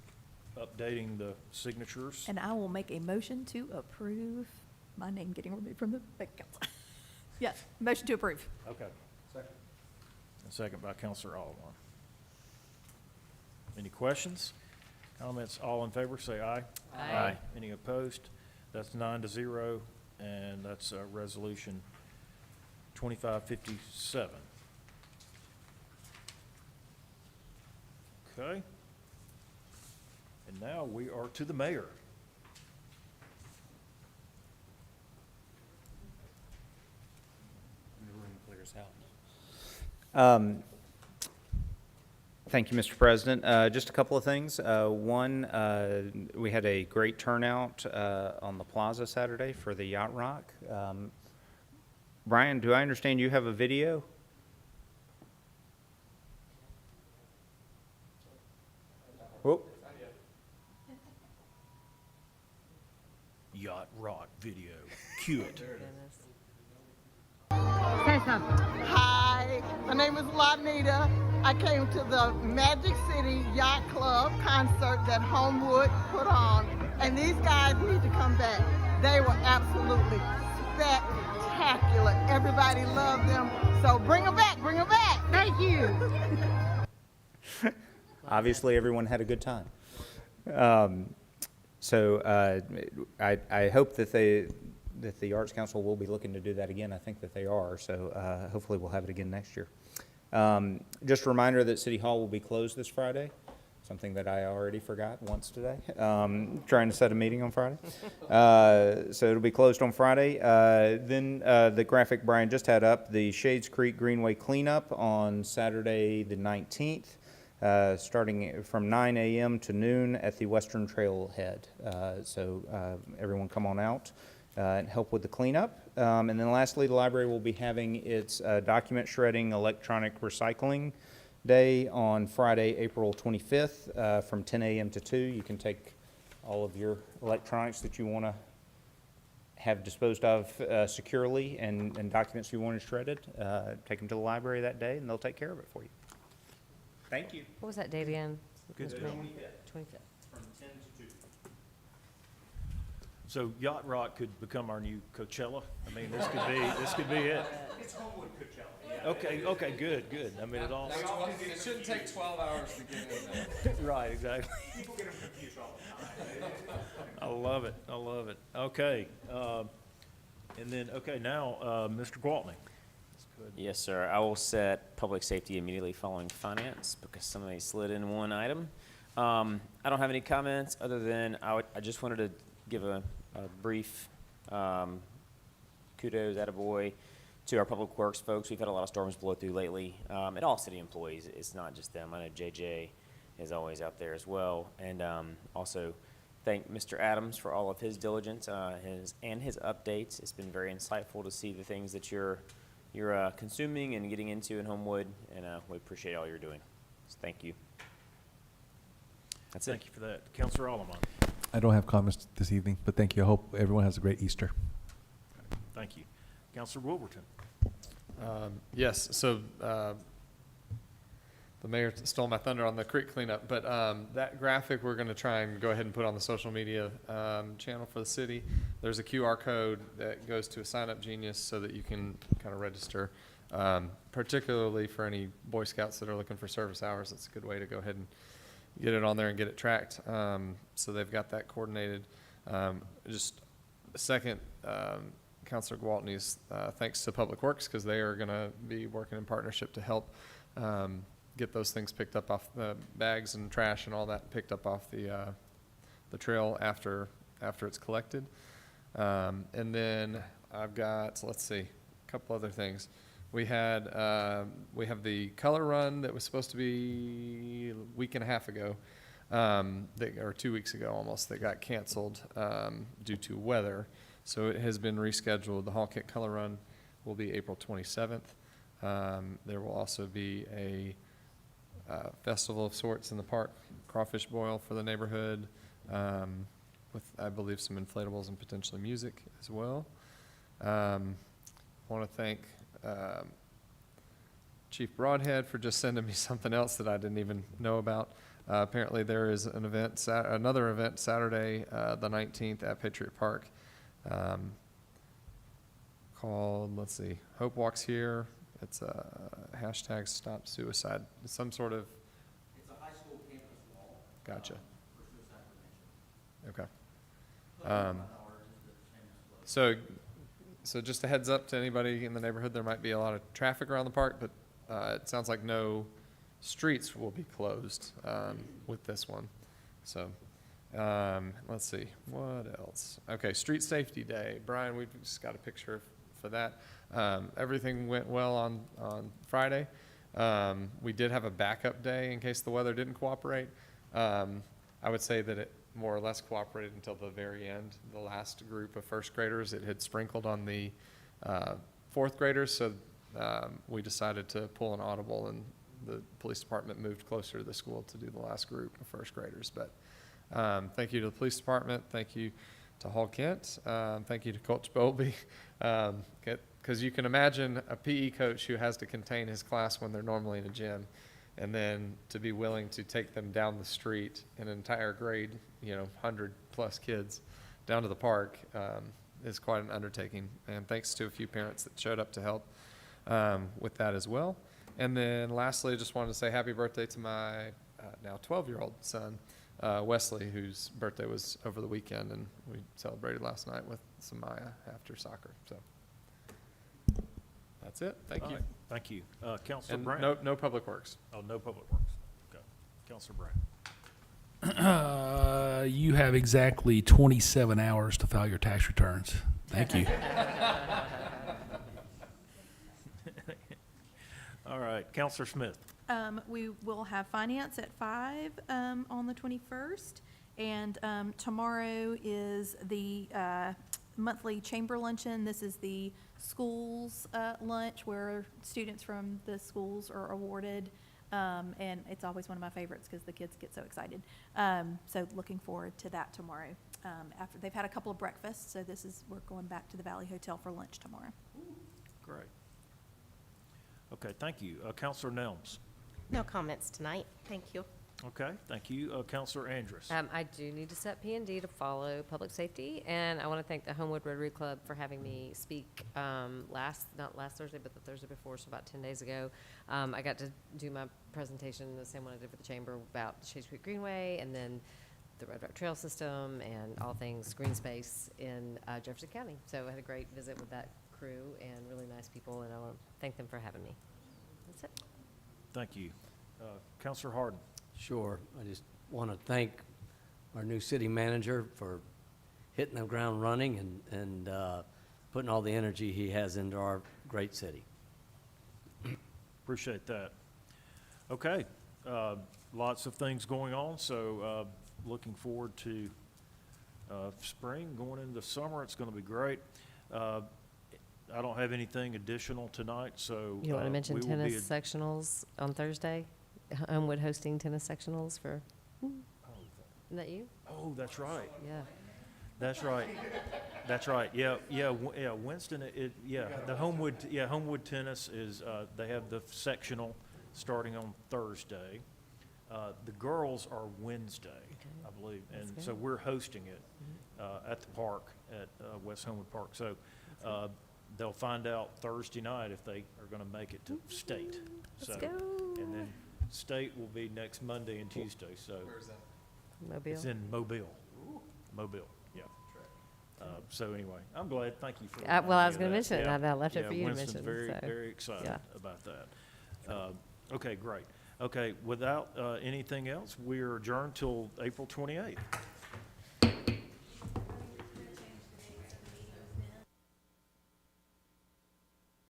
updating the signatures. And I will make a motion to approve my name getting removed from the bank account. Yes, motion to approve. Okay. Second. And second by Counselor Alwan. Any questions? Comments? All in favor, say aye. Aye. Any opposed? That's 9-0, and that's resolution 2557. Okay. And now we are to the mayor. The room clears out. Thank you, Mr. President. Just a couple of things. One, we had a great turnout on the plaza Saturday for the Yacht Rock. Brian, do I understand you have a video? Whoop. Yacht Rock video. Cue it. Hi, my name is Lanita. I came to the Magic City Yacht Club concert that Homewood put on, and these guys need to come back. They were absolutely spectacular. Everybody loved them, so bring them back, bring them back. Thank you. Obviously, everyone had a good time. I hope that the Arts Council will be looking to do that again. I think that they are, so hopefully we'll have it again next year. Just a reminder that City Hall will be closed this Friday, something that I already forgot once today, trying to set a meeting on Friday. So it'll be closed on Friday. Then the graphic Brian just had up, the Shades Creek Greenway cleanup on Saturday the 19th. Starting from 9 a.m. to noon at the Western Trailhead. So everyone come on out and help with the cleanup. And then lastly, the library will be having its document shredding electronic recycling day on Friday, April 25th from 10 a.m. to 2. You can take all of your electronics that you want to have disposed of securely and documents you want shredded, take them to the library that day and they'll take care of it for you. Thank you. What was that date again? Good. Mr. Mayor? 25th. From 10 to 2. So Yacht Rock could become our new Coachella. I mean, this could be it. It's Homewood Coachella. Okay, good. I mean, it all. It shouldn't take 12 hours to get in there. Right, exactly. People get them confused all the time. I love it. Okay, and then, now, Mr. Gwaltney. Yes, sir. I will set public safety immediately following finance because somebody slid in one item. I don't have any comments other than I just wanted to give a brief kudos, attaboy, to our public works folks. We've had a lot of storms blow through lately, and all city employees. It's not just them. I know JJ is always out there as well. And also thank Mr. Adams for all of his diligence and his updates. It's been very insightful to see the things that you're you're consuming and getting into in Homewood, and we appreciate all you're doing. So thank you. That's it. Thank you for that. Counselor Alleman. I don't have comments this evening, but thank you. I hope everyone has a great Easter. Thank you. Counselor Wilburton. Yes, so the mayor stole my thunder on the creek cleanup, but that graphic we're going to try and go ahead and put on the social media channel for the city. There's a QR code that goes to a Sign Up Genius so that you can kind of register, particularly for any Boy Scouts that are looking for service hours. It's a good way to go ahead and get it on there and get it tracked. So they've got that coordinated. Just a second, Councilor Gwaltney's thanks to Public Works, because they are going to be working in partnership to help get those things picked up off the bags and trash and all that picked up off the trail after it's collected. And then I've got, let's see, a couple other things. We have the color run that was supposed to be a week and a half ago, or 2 weeks ago almost, that got canceled due to weather. So it has been rescheduled. The Hall Kit Color Run will be April 27th. There will also be a festival of sorts in the park, crawfish boil for the neighborhood, with, I believe, some inflatables and potentially music as well. I want to thank Chief Broadhead for just sending me something else that I didn't even know about. Apparently there is an event, another event Saturday, the 19th at Patriot Park, called, let's see, Hope Walks Here. It's hashtag Stop Suicide. It's some sort of. It's a high school campus wall. Gotcha. For suicide prevention. Okay. So just a heads up to anybody in the neighborhood, there might be a lot of traffic around the park, but it sounds like no streets will be closed with this one. So let's see, what else? Okay, Street Safety Day. Brian, we've just got a picture for that. Everything went well on Friday. We did have a backup day in case the weather didn't cooperate. I would say that it more or less cooperated until the very end. The last group of first graders, it had sprinkled on the fourth graders, so we decided to pull an audible, and the police department moved closer to the school to do the last group of first graders. But thank you to the police department. Thank you to Hall Kent. Thank you to Coach Bowlby. Because you can imagine a PE coach who has to contain his class when they're normally in a gym, and then to be willing to take them down the street, an entire grade, 100+ kids, down to the park is quite an undertaking. And thanks to a few parents that showed up to help with that as well. And then lastly, I just wanted to say happy birthday to my now 12-year-old son, Wesley, whose birthday was over the weekend, and we celebrated last night with Samaya after soccer. So that's it. Thank you. Right. Thank you. Councilor And Brown. no Public Works. Oh, no Public Works. Okay. Councilor Brown. You have exactly 27 hours to file your tax returns. Thank you. All right. Councilor Smith. We will have finance at 5 on the 21st, and tomorrow is the monthly chamber luncheon. This is the schools lunch where students from the schools are awarded, and it's always one of my favorites because the kids get so excited. So looking forward to that tomorrow. After they've had a couple of breakfasts, so we're going back to the Valley Hotel for lunch tomorrow. Great. Okay, thank you. Councilor Nelms. No comments tonight. Thank you. Okay, thank you. Councilor Andrus. I do need to set P&D to follow public safety, and I want to thank the Homewood Rotary Club for having me speak not last Thursday, but the Thursday before, so about 10 days ago. I got to do my presentation, the same one I did for the chamber, about Shades Creek Greenway, and then the Red Rock Trail System, and all things green space in Jefferson County. So I had a great visit with that crew, and really nice people, and I want to thank them for having me. That's it. Thank you. Councilor Harden. Sure. I just want to thank our new city manager for hitting the ground running and putting all the energy he has into our great city. Appreciate that. Okay. Lots of things going on, so looking forward to spring, going into summer. It's going to be great. I don't have anything additional tonight, so. You want to mention we will be tennis sectionals on Thursday? Homewood hosting tennis sectionals for, isn't that you? Oh, that's right. Yeah. That's right. That's right. Yeah, Winston, the Homewood Tennis is, they have the sectional starting on Thursday. The girls are Wednesday, I believe, and so we're hosting it, at the park, at, West Homewood Park. So, they'll find out Thursday night if they are gonna make it to state. Let's So, go. and then state will be next Monday and Tuesday, so. Where's that? Mobile. It's in Mobile. Mobile, yeah. So anyway, I'm glad, thank you for. Well, I was reminding me gonna of that. mention it, and I left it Yeah, for you to Winston's mention, very, so, very excited yeah. about that. Okay, great. Okay, without anything else, we are adjourned till April 28th.